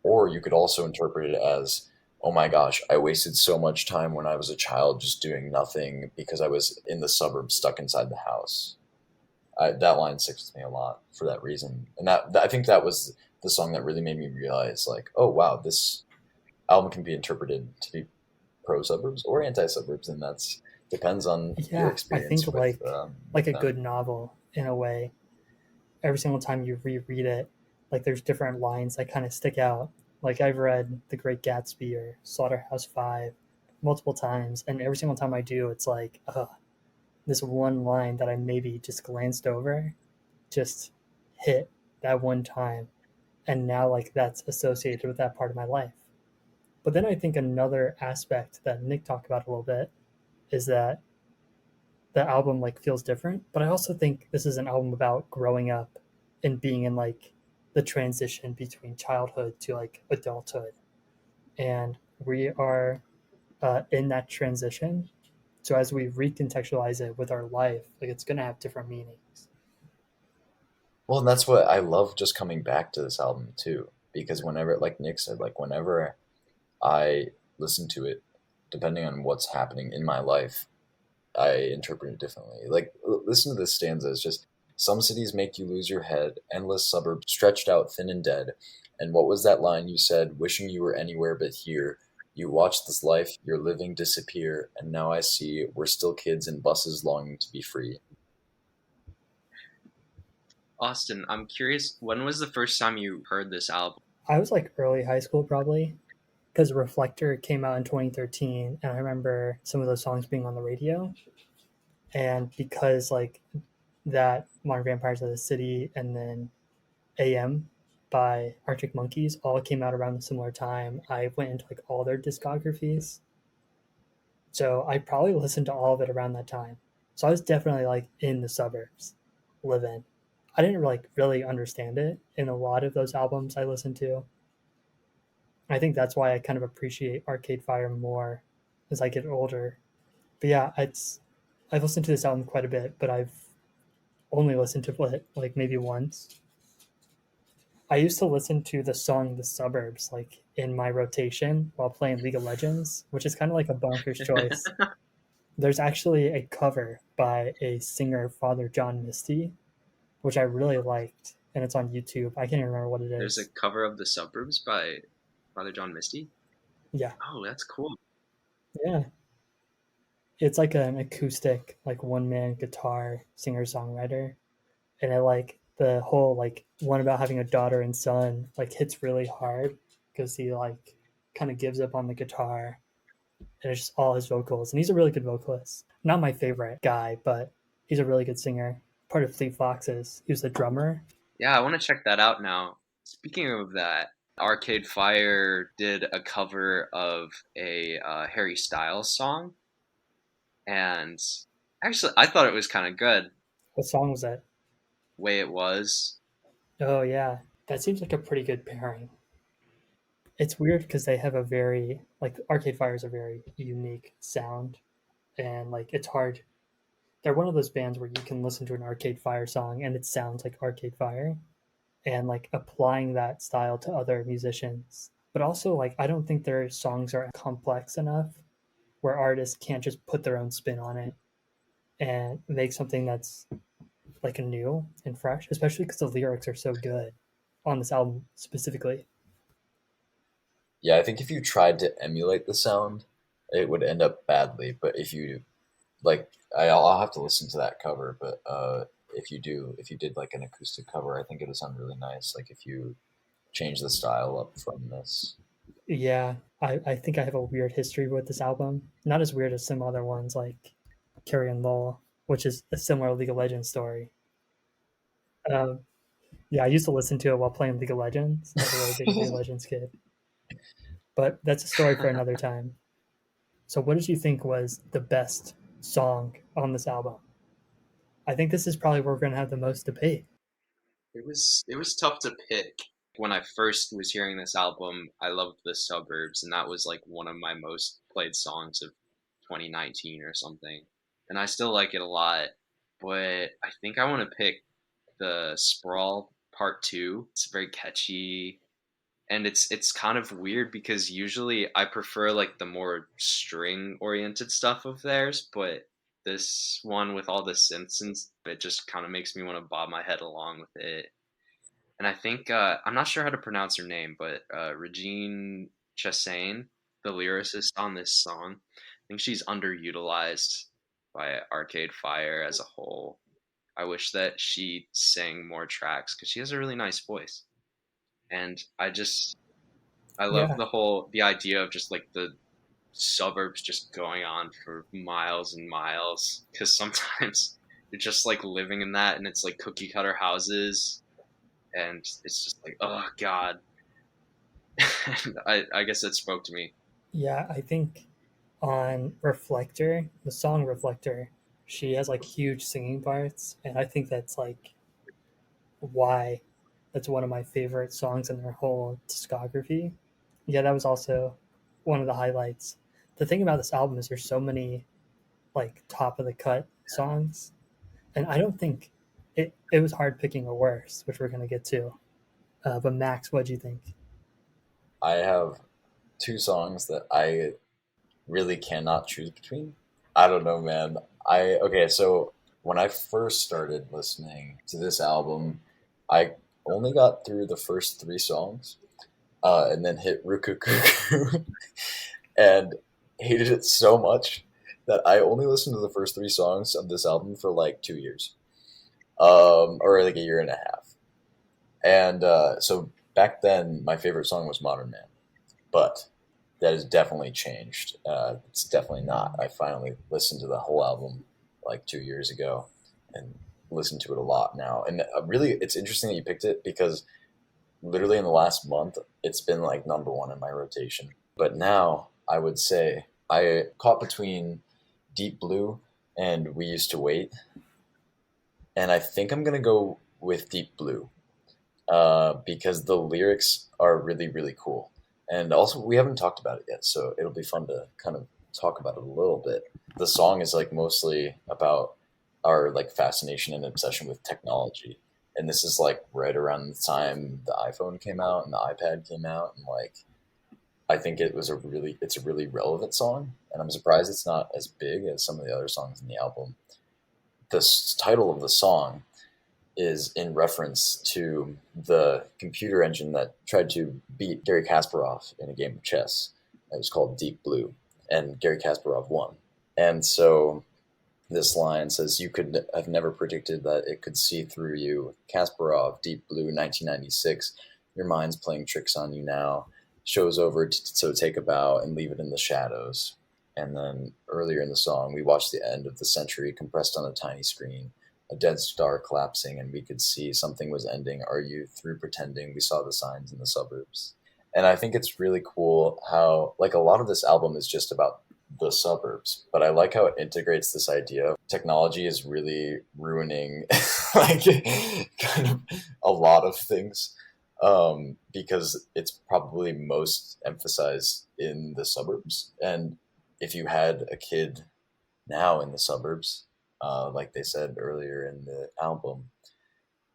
[SPEAKER 4] or you could also interpret it as, oh my gosh, I wasted so much time when I was a child just doing nothing because I was in the suburbs stuck inside the house. That line sticks with me a lot for that reason, and I think that was the song that really made me realize, like, oh wow, this album can be interpreted to be pro suburbs or anti suburbs, and that's depends on your
[SPEAKER 2] Yeah, I
[SPEAKER 4] experience
[SPEAKER 2] think like
[SPEAKER 4] with
[SPEAKER 2] a
[SPEAKER 4] them.
[SPEAKER 2] good novel in a way. Every single time you reread it, like there's different lines that kind of stick out. Like I've read The Great Gatsby or Slaughterhouse Five multiple times, and every single time I do, it's like, this one line that I maybe just glanced over, just hit that one time, and now like that's associated with that part of my life. But then I think another aspect that Nick talked about a little bit is that the album like feels different, but I also think this is an album about growing up and being in like the transition between childhood to like adulthood, and we are in that transition. So as we recontextualize it with our life, like it's gonna have different meanings.
[SPEAKER 4] Well, and that's what I love, just coming back to this album too, because whenever, like Nick said, like whenever I listen to it, depending on what's happening in my life, I interpret it differently. Like, listen to this stanza. It's just, some cities make you lose your head, endless suburbs stretched out thin and dead. And what was that line you said? Wishing you were anywhere but here. You watched this life you're living disappear, and now I see we're still kids in buses longing to be free.
[SPEAKER 3] Austin, I'm curious, when was the first time you heard this album?
[SPEAKER 2] I was like early high school probably, because Reflector came out in 2013, and I remember some of those songs being on the radio. And because like that Modern Vampires of the City and then AM by Arctic Monkeys all came out around the similar time, I went into like all their discographies. So I probably listened to all of it around that time. So I was definitely like in the suburbs, living. I didn't like really understand it in a lot of those albums I listened to. I think that's why I kind of appreciate Arcade Fire more as I get older. But yeah, I've listened to this album quite a bit, but I've only listened to it like maybe once. I used to listen to the song "The Suburbs" like in my rotation while playing League of Legends, which is kind of like a bonkers choice. There's actually a cover by a singer, Father John Misty, which I really liked, and it's on YouTube. I can't even remember what it
[SPEAKER 3] There's a
[SPEAKER 2] is.
[SPEAKER 3] cover of The Suburbs by Father John Misty.
[SPEAKER 2] Yeah,
[SPEAKER 3] Oh, that's cool.
[SPEAKER 2] yeah. It's like an acoustic, like one man guitar singer songwriter, and I like the whole like one about having a daughter and son like hits really hard because he like kind of gives up on the guitar, and it's just all his vocals, and he's a really good vocalist. Not my favorite guy, but he's a really good singer. Part of Fleet Foxes. He was the drummer.
[SPEAKER 3] Yeah, I want to check that out now. Speaking of that, Arcade Fire did a cover of a Harry Styles song, and actually, I thought it was kind of good.
[SPEAKER 2] What song was that?
[SPEAKER 3] Way it was.
[SPEAKER 2] Oh yeah, that seems like a pretty good pairing. It's weird because they have a very like Arcade Fire is a very unique sound, and like it's hard. They're one of those bands where you can listen to an Arcade Fire song and it sounds like Arcade Fire, and like applying that style to other musicians. But also, like, I don't think their songs are complex enough where artists can't just put their own spin on it and make something that's like new and fresh, especially because the lyrics are so good on this album specifically.
[SPEAKER 4] Yeah, I think if you tried to emulate the sound, it would end up badly. But if you like, I'll have to listen to that cover. But if you did like an acoustic cover, I think it would sound really nice. Like if you change the style up from this.
[SPEAKER 2] Yeah, I think I have a weird history with this album. Not as weird as some other ones like Carrie and Lowell, which is a similar League of Legends story. Um, yeah, I used to listen to it while playing League of Legends. I was a really big League of Legends kid. But that's a story for another time. So, what did you think was the best song on this album? I think this is probably where we're going to have the most debate.
[SPEAKER 3] It was tough to pick. When I first was hearing this album, I loved The Suburbs, and that was like one of my most played songs of 2019 or something. And I still like it a lot, but I think I want to pick the Sprawl Part 2. It's very catchy, and it's kind of weird because usually I prefer like the more string oriented stuff of theirs, but this one with all the synths and it just kind of makes me want to bob my head along with it. And I think I'm not sure how to pronounce her name, but Regine Chassain, the lyricist on this song, I think she's underutilized by Arcade Fire as a whole. I wish that she sang more tracks because she has a really nice voice, and I love
[SPEAKER 2] Yeah,
[SPEAKER 3] the idea of just like the suburbs just going on for miles and miles because sometimes you're just like living in that and it's like cookie cutter houses and it's just like oh god. I guess it spoke to me.
[SPEAKER 2] yeah, I think on Reflector, the song Reflector, she has like huge singing parts, and I think that's like why that's one of my favorite songs in their whole discography. Yeah, that was also one of the highlights. The thing about this album is there's so many like top of the cut songs, and I don't think it was hard picking a worst, which we're gonna get to. But Max, what do you think?
[SPEAKER 4] I have two songs that I really cannot choose between. I don't know, man. So when I first started listening to this album, I only got through the first three songs, and then hit Rukukuku and hated it so much that I only listened to the first three songs of this album for like 2 years, or like a year and a half. And so back then, my favorite song was Modern Man, but that has definitely changed. It's definitely not. I finally listened to the whole album like 2 years ago and listen to it a lot now. And really, it's interesting that you picked it because literally in the last month, it's been like number one in my rotation. But now I would say I caught between Deep Blue and We Used to Wait. And I think I'm going to go with Deep Blue because the lyrics are really, really cool. And also, we haven't talked about it yet, so it'll be fun to kind of talk about it a little bit. The song is like mostly about our like fascination and obsession with technology. And this is like right around the time the iPhone came out and the iPad came out, and like I think it's a really relevant song, and I'm surprised it's not as big as some of the other songs in the album. Title of the song is in reference to the computer engine that tried to beat Gary Kasparov in a game of chess. It was called Deep Blue, and Gary Kasparov won. And so this line says, "You could have never predicted that it could see through you. Kasparov, Deep Blue, 1996. Your mind's playing tricks on you now. Show's over, so take a bow and leave it in the shadows." And then earlier in the song, we watched the end of the century compressed on a tiny screen. A dead star collapsing, and we could see something was ending our youth through pretending we saw the signs in the suburbs. And I think it's really cool how, like, a lot of this album is just about the suburbs, but I like how it integrates this idea of technology is really ruining, like, kind of a lot of things, because it's probably most emphasized in the suburbs. And if you had a kid now in the suburbs, like they said earlier in the album,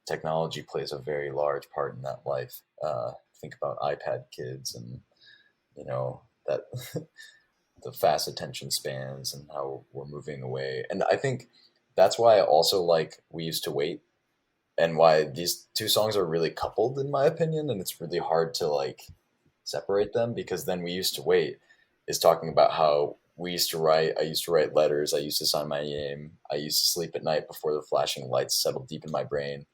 [SPEAKER 4] technology plays a very large part in that life. Think about iPad kids and, that the fast attention spans and how we're moving away. And I think that's why I also like We Used to Wait and why these two songs are really coupled in my opinion. And it's really hard to like separate them because then We Used to Wait is talking about how I used to write letters. I used to sign my name. I used to sleep at night before the flashing lights settled deep in my brain.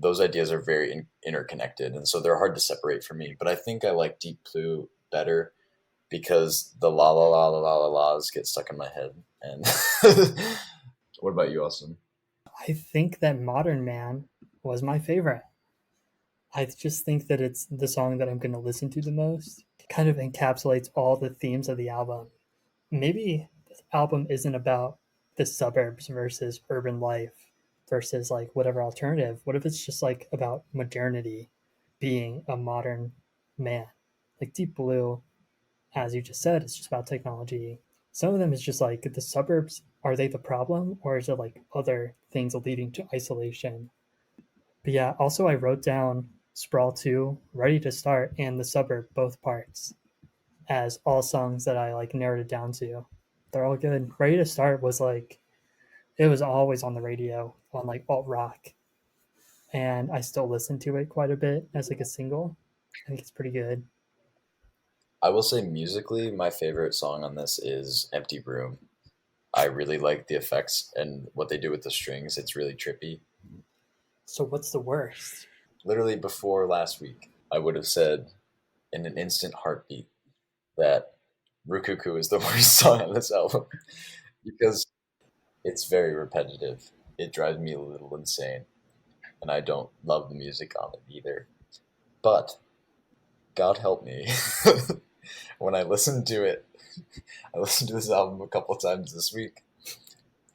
[SPEAKER 4] Those ideas are very interconnected, and so they're hard to separate for me. But I think I like Deep Blue better because the la la la la la la la's get stuck in my head, and What about you, Austin?
[SPEAKER 2] I think that Modern Man was my favorite. I just think that it's the song that I'm going to listen to the most. It kind of encapsulates all the themes of the album. Maybe this album isn't about the suburbs versus urban life versus like whatever alternative. What if it's just like about modernity, being a modern man? Like Deep Blue, as you just said, it's just about technology. Some of them is just like the suburbs, are they the problem or is it like other things leading to isolation? But yeah, also I wrote down Sprawl 2, Ready to Start, and The Suburb, both parts, as all songs that I like narrowed it down to. They're all good. Ready to Start was like, it was always on the radio on like alt rock. And I still listen to it quite a bit as like a single. I think it's pretty good.
[SPEAKER 4] I will say musically, my favorite song on this is Empty Room. I really like the effects and what they do with the strings. It's really trippy.
[SPEAKER 2] So what's the worst?
[SPEAKER 4] Literally before last week, I would have said in an instant heartbeat that Rukuku is the worst song on this album because it's very repetitive. It drives me a little insane, and I don't love the music on it either. But God help me, when I listened to it, I listened to this album a couple times this week,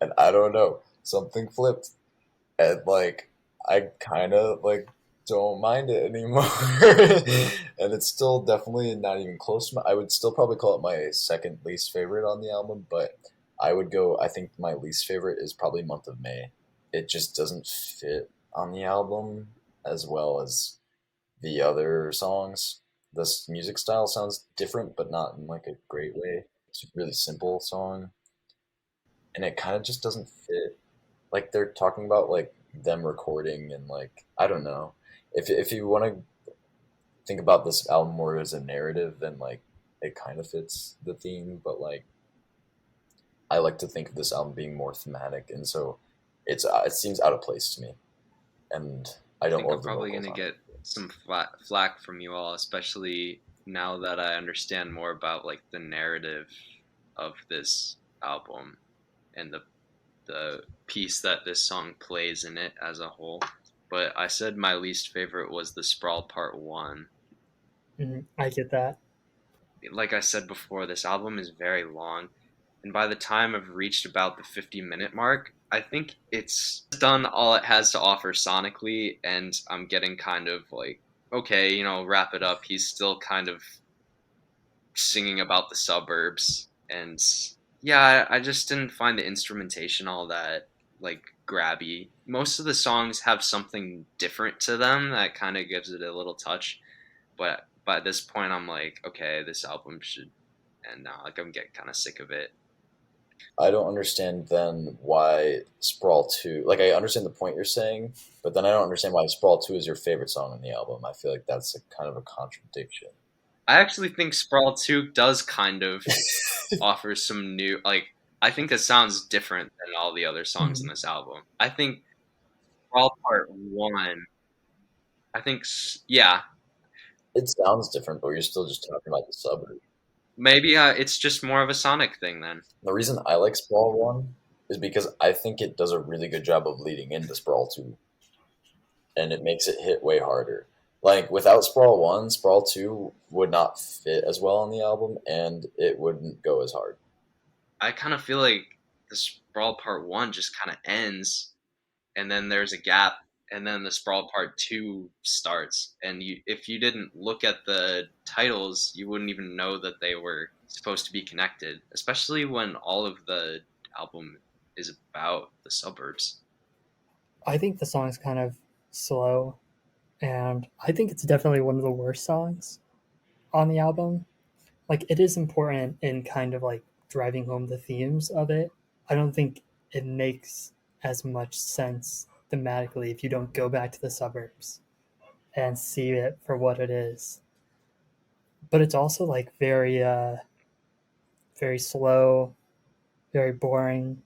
[SPEAKER 4] and I don't know, something flipped, and like I kind of like don't mind it anymore, and it's still definitely not even close to my. I would still probably call it my second least favorite on the album, but I would go. I think my least favorite is probably Month of May. It just doesn't fit on the album as well as the other songs. This music style sounds different, but not in like a great way. It's a really simple song, and it kind of just doesn't fit. Like they're talking about like them recording and like I don't know. If you want to think about this album more as a narrative, then like it kind of fits the theme. But like I like to think of this album being more thematic, and so it seems out of place to me, and I
[SPEAKER 3] I
[SPEAKER 4] don't
[SPEAKER 3] think I'm
[SPEAKER 4] love the
[SPEAKER 3] probably
[SPEAKER 4] vocals
[SPEAKER 3] gonna
[SPEAKER 4] on it.
[SPEAKER 3] get some flack from you all, especially now that I understand more about like the narrative of this album and the piece that this song plays in it as a whole. But I said my least favorite was the Sprawl Part 1.
[SPEAKER 2] I get that.
[SPEAKER 3] Like I said before, this album is very long, and by the time I've reached about the 50-minute mark, I think it's done all it has to offer sonically, and I'm getting kind of like, okay, wrap it up. He's still kind of singing about the suburbs, and yeah, I just didn't find the instrumentation all that like grabby. Most of the songs have something different to them that kind of gives it a little touch, but by this point, I'm like, okay, this album should end now. Like, I'm getting kind of sick of it.
[SPEAKER 4] I don't understand then why Sprawl 2, like I understand the point you're saying, but then I don't understand why Sprawl 2 is your favorite song on the album. I feel like that's a kind of a contradiction.
[SPEAKER 3] I actually think Sprawl 2 does kind of offer some new, like, I think it sounds different than all the other songs in
[SPEAKER 2] Mhm.
[SPEAKER 3] this album. I think Sprawl Part 1, I think, yeah,
[SPEAKER 4] It sounds different, but you're still just talking about the suburb.
[SPEAKER 3] maybe it's just more of a Sonic thing then.
[SPEAKER 4] The reason I like Sprawl 1 is because I think it does a really good job of leading into Sprawl 2, and it makes it hit way harder. Like, without Sprawl 1, Sprawl 2 would not fit as well on the album, and it wouldn't go as hard.
[SPEAKER 3] I kind of feel like the Sprawl Part 1 just kind of ends, and then there's a gap, and then the Sprawl Part 2 starts. And if you didn't look at the titles, you wouldn't even know that they were supposed to be connected, especially when all of the album is about the suburbs.
[SPEAKER 2] I think the song's kind of slow, and I think it's definitely one of the worst songs on the album. Like, it is important in kind of like driving home the themes of it. I don't think it makes as much sense thematically if you don't go back to the suburbs and see it for what it is. But it's also like very slow, very boring.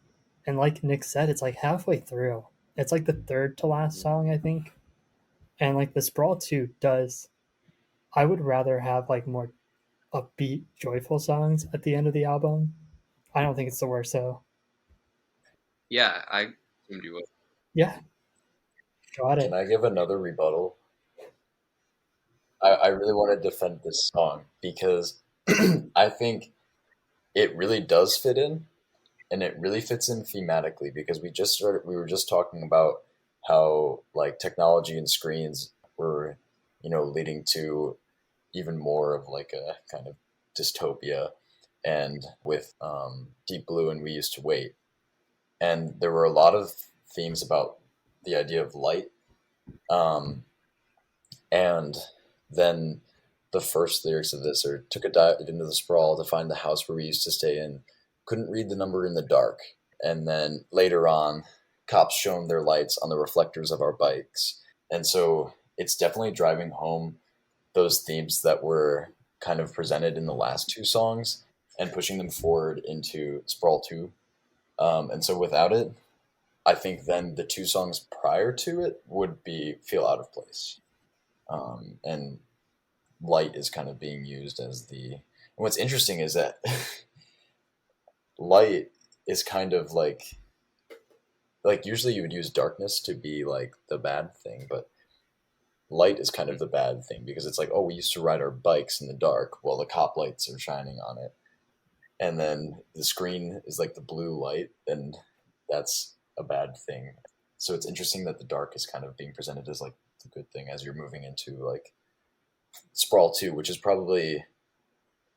[SPEAKER 2] And like Nick said, it's like halfway through. It's like the third to last song, I think. And like the Sprawl 2 does. I would rather have like more upbeat, joyful songs at the end of the album. I don't think it's the worst though.
[SPEAKER 3] Yeah, I assumed you would.
[SPEAKER 2] Yeah, got
[SPEAKER 4] Can
[SPEAKER 2] it.
[SPEAKER 4] I give another rebuttal? I really want to defend this song because I think it really does fit in, and it really fits in thematically because we were just talking about how like technology and screens were, leading to even more of like a kind of dystopia, and with Deep Blue and We Used to Wait, and there were a lot of themes about the idea of light, um, and then the first lyrics of this are took a dive into the sprawl to find the house where we used to stay in. Couldn't read the number in the dark. And then later on, cops shone their lights on the reflectors of our bikes. And so it's definitely driving home those themes that were kind of presented in the last two songs and pushing them forward into Sprawl 2. And so without it, I think then the two songs prior to it would be feel out of place. And light is kind of being used as the. And what's interesting is that light is kind of like usually you would use darkness to be like the bad thing, but light is kind of the bad thing because it's like, oh, we used to ride our bikes in the dark while the cop lights are shining on it, and then the screen is like the blue light, and that's a bad thing. So it's interesting that the dark is kind of being presented as like the good thing as you're moving into like Sprawl 2, which is probably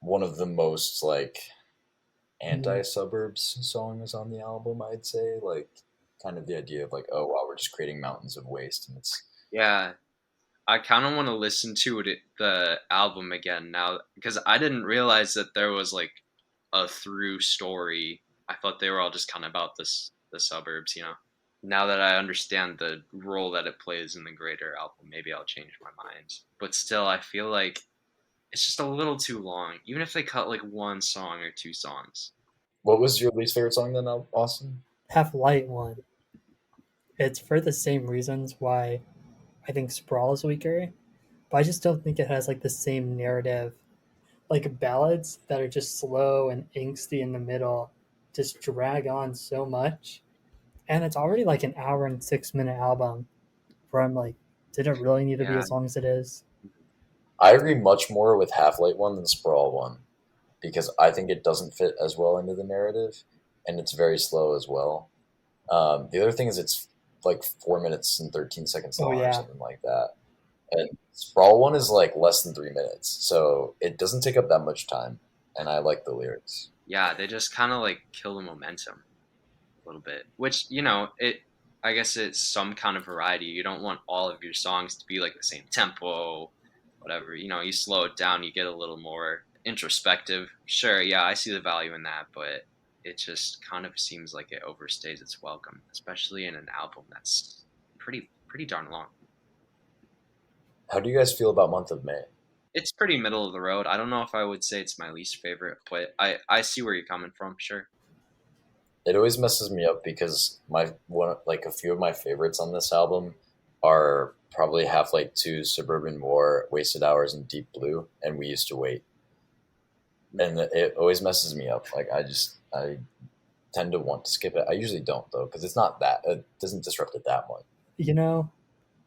[SPEAKER 4] one of the most like anti-suburbs songs on the album, I'd say. Like kind of the idea of like, oh wow, we're just creating mountains of waste, and it's
[SPEAKER 3] Yeah, I kind of want to listen to the album again now because I didn't realize that there was like a through story. I thought they were all just kind of about the suburbs, you know. Now that I understand the role that it plays in the greater album, maybe I'll change my mind. But still, I feel like it's just a little too long. Even if they cut like one song or two songs.
[SPEAKER 4] what was your least favorite song then, Austin?
[SPEAKER 2] Half Light one. It's for the same reasons why I think Sprawl is weaker, but I just don't think it has like the same narrative. Like ballads that are just slow and angsty in the middle just drag on so much. And it's already like an hour and 6 minute album where I'm like, did it really need to be
[SPEAKER 3] Yeah,
[SPEAKER 2] as long as it is?
[SPEAKER 4] I agree much more with Half Light one than Sprawl one because I think it doesn't fit as well into the narrative, and it's very slow as well. The other thing is it's like 4 minutes and 13 seconds
[SPEAKER 2] Oh,
[SPEAKER 4] long or
[SPEAKER 2] yeah.
[SPEAKER 4] something like that. And Sprawl one is like less than 3 minutes, so it doesn't take up that much time, and I like the lyrics.
[SPEAKER 3] yeah, they just kind of like kill the momentum a little bit, which you know it. I guess it's some kind of variety. You don't want all of your songs to be like the same tempo, whatever. You know, you slow it down, you get a little more introspective. Sure, yeah, I see the value in that, but it just kind of seems like it overstays its welcome, especially in an album that's pretty darn long.
[SPEAKER 4] How do you guys feel about Month of May?
[SPEAKER 3] It's pretty middle of the road. I don't know if I would say it's my least favorite, but I see where you're coming from. Sure.
[SPEAKER 4] It always messes me up because my one like a few of my favorites on this album are probably Half Light 2, Suburban War, Wasted Hours, and Deep Blue, and We Used to Wait. And it always messes me up. Like I tend to want to skip it. I usually don't though because it's not that it doesn't disrupt it that much.
[SPEAKER 2] You know,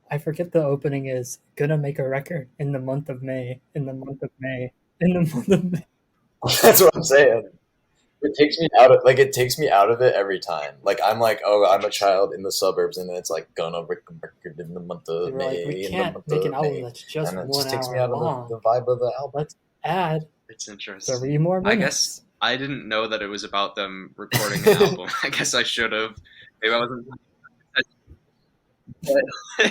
[SPEAKER 2] I forget the opening is gonna make a record in the month of May, in the month of May, in the month of May.
[SPEAKER 4] That's what I'm saying. It takes me out of it every time. Like I'm like, oh, I'm a child in the suburbs, and then it's like gonna break a record in the month
[SPEAKER 2] They
[SPEAKER 4] of
[SPEAKER 2] were like, we
[SPEAKER 4] May, in the
[SPEAKER 2] can't
[SPEAKER 4] month
[SPEAKER 2] make an
[SPEAKER 4] of
[SPEAKER 2] album
[SPEAKER 4] May,
[SPEAKER 2] that's just
[SPEAKER 4] and it
[SPEAKER 2] one
[SPEAKER 4] just takes me
[SPEAKER 2] hour
[SPEAKER 4] out of
[SPEAKER 2] long.
[SPEAKER 4] the vibe of the album.
[SPEAKER 2] Let's add
[SPEAKER 3] It's interesting.
[SPEAKER 2] 3 more
[SPEAKER 3] I guess
[SPEAKER 2] minutes
[SPEAKER 3] I didn't know that it was about them recording an album. I guess I should have. Maybe I wasn't.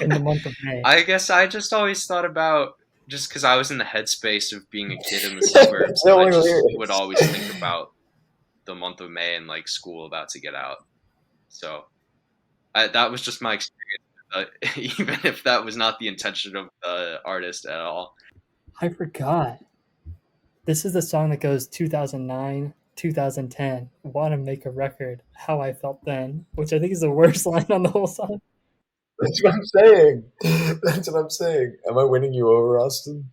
[SPEAKER 2] in the month of May.
[SPEAKER 3] I guess I just always thought about just because I was in the headspace of being a kid in the
[SPEAKER 4] That's
[SPEAKER 3] suburbs.
[SPEAKER 4] the
[SPEAKER 3] I
[SPEAKER 4] only
[SPEAKER 3] just
[SPEAKER 4] lyrics.
[SPEAKER 3] would always think about the month of May and like school about to get out. So that was just my experience, even if that was not the intention of the artist at all.
[SPEAKER 2] I forgot. This is the song that goes 2009, 2010. Want to make a record. How I felt then, which I think is the worst line on the whole song.
[SPEAKER 4] That's what I'm saying. That's what I'm saying. Am I winning you over, Austin?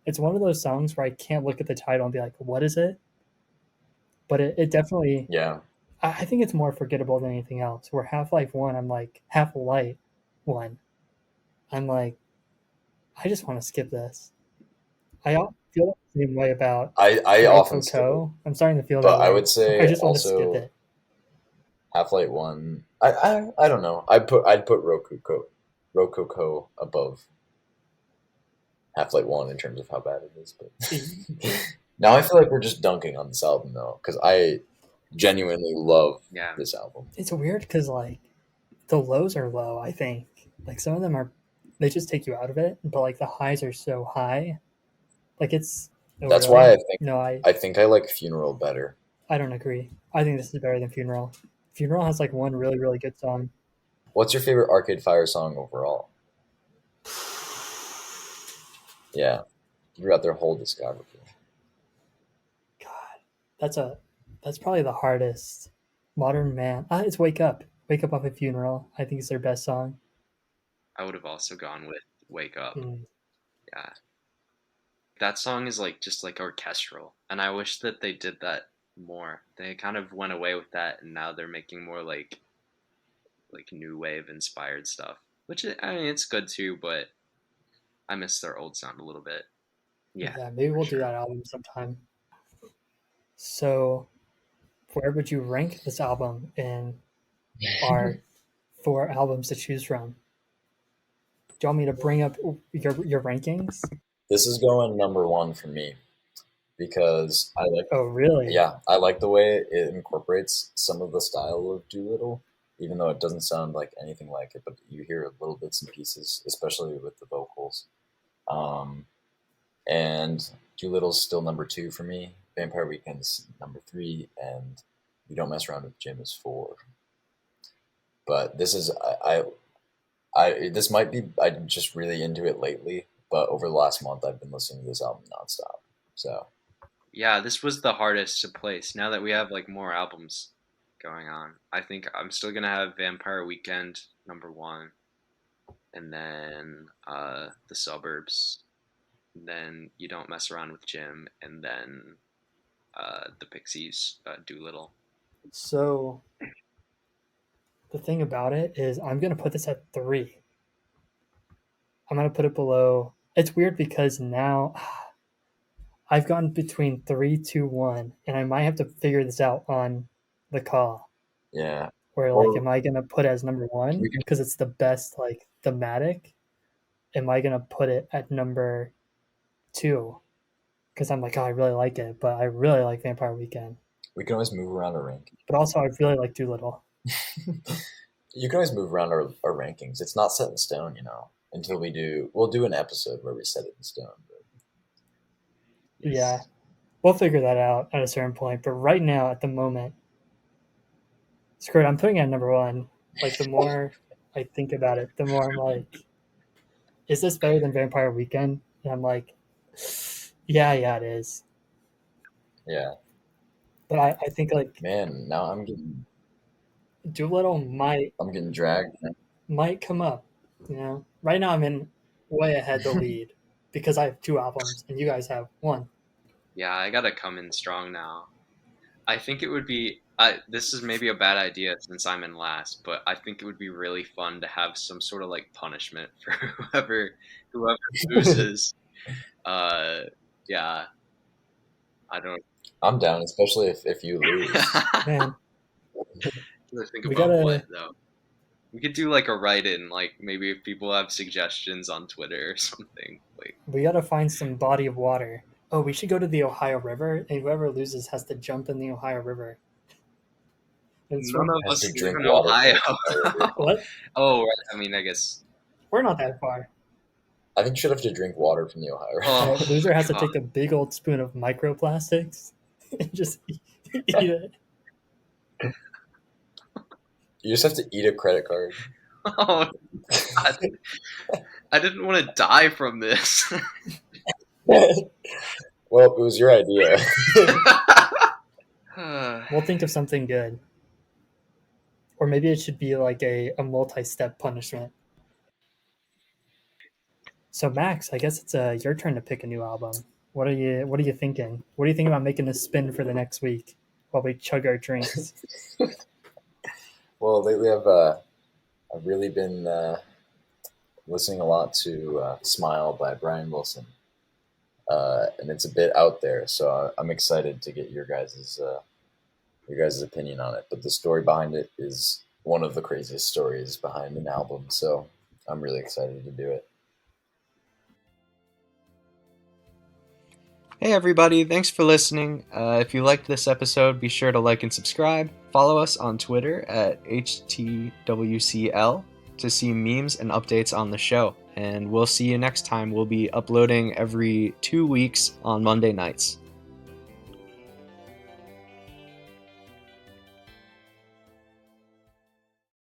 [SPEAKER 2] It's one of those songs where I can't look at the title and be like, what is it? But it definitely,
[SPEAKER 4] Yeah.
[SPEAKER 2] I think it's more forgettable than anything else. Where Half-Life 1, I'm like, Half-Light 1, I'm like, I just want to skip this. I feel the same way about
[SPEAKER 4] I often skip it,
[SPEAKER 2] Rococo. I'm starting to feel that
[SPEAKER 4] but I
[SPEAKER 2] way.
[SPEAKER 4] would say
[SPEAKER 2] I just want to skip
[SPEAKER 4] also
[SPEAKER 2] it.
[SPEAKER 4] Half-Life 1. I don't know. I'd put Rococo above Half-Life 1 in terms of how bad it is, but now I feel like we're just dunking on this album though, because I genuinely love
[SPEAKER 3] Yeah.
[SPEAKER 4] this album.
[SPEAKER 2] It's weird because like the lows are low, I think. Like some of them are, they just take you out of it, but like the highs are so high. Like it's, oh,
[SPEAKER 4] That's
[SPEAKER 2] really?
[SPEAKER 4] why
[SPEAKER 2] No,
[SPEAKER 4] I think I like Funeral better.
[SPEAKER 2] I don't agree. I think this is better than Funeral. Funeral has like one really, really good song.
[SPEAKER 4] What's your favorite Arcade Fire song overall? Yeah, throughout their whole discography.
[SPEAKER 2] God, that's probably the hardest. Modern Man. It's Wake Up. Wake Up off a Funeral. I think it's their best song.
[SPEAKER 3] I would have also gone with Wake Up.
[SPEAKER 2] Mm.
[SPEAKER 3] Yeah. That song is like just like orchestral, and I wish that they did that more. They kind of went away with that, and now they're making more like new wave inspired stuff, which I mean it's good too, but I miss their old sound a little bit. Yeah,
[SPEAKER 2] Maybe
[SPEAKER 3] for
[SPEAKER 2] we'll do
[SPEAKER 3] sure.
[SPEAKER 2] that album sometime. So, where would you rank this album in our 4 albums to choose from? Do you want me to bring up your rankings?
[SPEAKER 4] This is going number 1 for me because
[SPEAKER 2] Oh, really?
[SPEAKER 4] I like the way it incorporates some of the style of Doolittle, even though it doesn't sound like anything like it, but you hear little bits and pieces, especially with the vocals. And Doolittle's still number 2 for me. Vampire Weekend's number 3, and You Don't Mess Around with Jim is 4. But this is this might be I'm just really into it lately, but over the last month I've been listening to this album nonstop. So
[SPEAKER 3] Yeah, this was the hardest to place. Now that we have like more albums going on, I think I'm still gonna have Vampire Weekend number 1, and then the Suburbs, and then You Don't Mess Around with Jim, and then the Pixies, Doolittle.
[SPEAKER 2] So, the thing about it is, I'm going to put this at 3. I'm going to put it below. It's weird because now I've gone between 3, 2, 1, and I might have to figure this out on the call.
[SPEAKER 4] yeah,
[SPEAKER 2] Where, like, am I going to put it as number 1
[SPEAKER 4] we can
[SPEAKER 2] because it's the best, like, thematic? Am I going to put it at number 2 because I'm like, oh, I really like it, but I really like Vampire Weekend.
[SPEAKER 4] always move around our rank.
[SPEAKER 2] But also, I really like Doolittle.
[SPEAKER 4] You can always move around our rankings. It's not set in stone, until we'll do an episode where we set it in stone. But
[SPEAKER 3] Yes.
[SPEAKER 2] Yeah. We'll figure that out at a certain point. But right now, at the moment, screw it, I'm putting it at number 1. Like, the more I think about it, the more I'm like, is this better than Vampire Weekend? And I'm like, yeah, it is.
[SPEAKER 4] yeah,
[SPEAKER 2] But I think, like,
[SPEAKER 4] man, now I'm getting
[SPEAKER 2] Doolittle
[SPEAKER 4] dragged.
[SPEAKER 2] might come up, Right now, I'm in way ahead the lead because I have 2 albums and you guys have 1.
[SPEAKER 3] Yeah, I gotta come in strong now. I think it would be. This is maybe a bad idea since I'm in last, but I think it would be really fun to have some sort of like punishment for whoever loses. Yeah, I don't.
[SPEAKER 4] I'm down, especially if you lose.
[SPEAKER 2] Man,
[SPEAKER 3] I think
[SPEAKER 2] we
[SPEAKER 3] about
[SPEAKER 2] gotta
[SPEAKER 3] what though. We could do like a write-in, like maybe if people have suggestions on Twitter or something. Like,
[SPEAKER 2] we gotta find some body of water. Oh, we should go to the Ohio River, and whoever loses has to jump in the Ohio River. And
[SPEAKER 3] none of
[SPEAKER 4] Has
[SPEAKER 3] us
[SPEAKER 4] to
[SPEAKER 3] live
[SPEAKER 4] drink
[SPEAKER 3] in
[SPEAKER 4] water.
[SPEAKER 3] Ohio.
[SPEAKER 2] what?
[SPEAKER 3] Oh, right. I mean, I guess.
[SPEAKER 2] We're not that far.
[SPEAKER 4] I think you should have to drink water from the Ohio River.
[SPEAKER 3] Oh,
[SPEAKER 2] The loser has to
[SPEAKER 3] God.
[SPEAKER 2] take a big old spoon of microplastics and just eat it.
[SPEAKER 4] You just have to eat a credit card.
[SPEAKER 3] Oh, God. I didn't want to die from this.
[SPEAKER 4] Well, it was your idea.
[SPEAKER 2] We'll think of something good. Or maybe it should be like a multi-step punishment. So Max, I guess it's your turn to pick a new album. What are you thinking? What do you think about making a spin for the next week while we chug our drinks?
[SPEAKER 4] Well, lately I've really been listening a lot to "Smile" by Brian Wilson, and it's a bit out there, so I'm excited to get your guys' opinion on it. But the story behind it is one of the craziest stories behind an album, so I'm really excited to do it.
[SPEAKER 1] Hey everybody, thanks for listening. If you liked this episode, be sure to like and subscribe. Follow us on Twitter at HTWCL to see memes and updates on the show. And we'll see you next time. We'll be uploading every 2 weeks on Monday nights.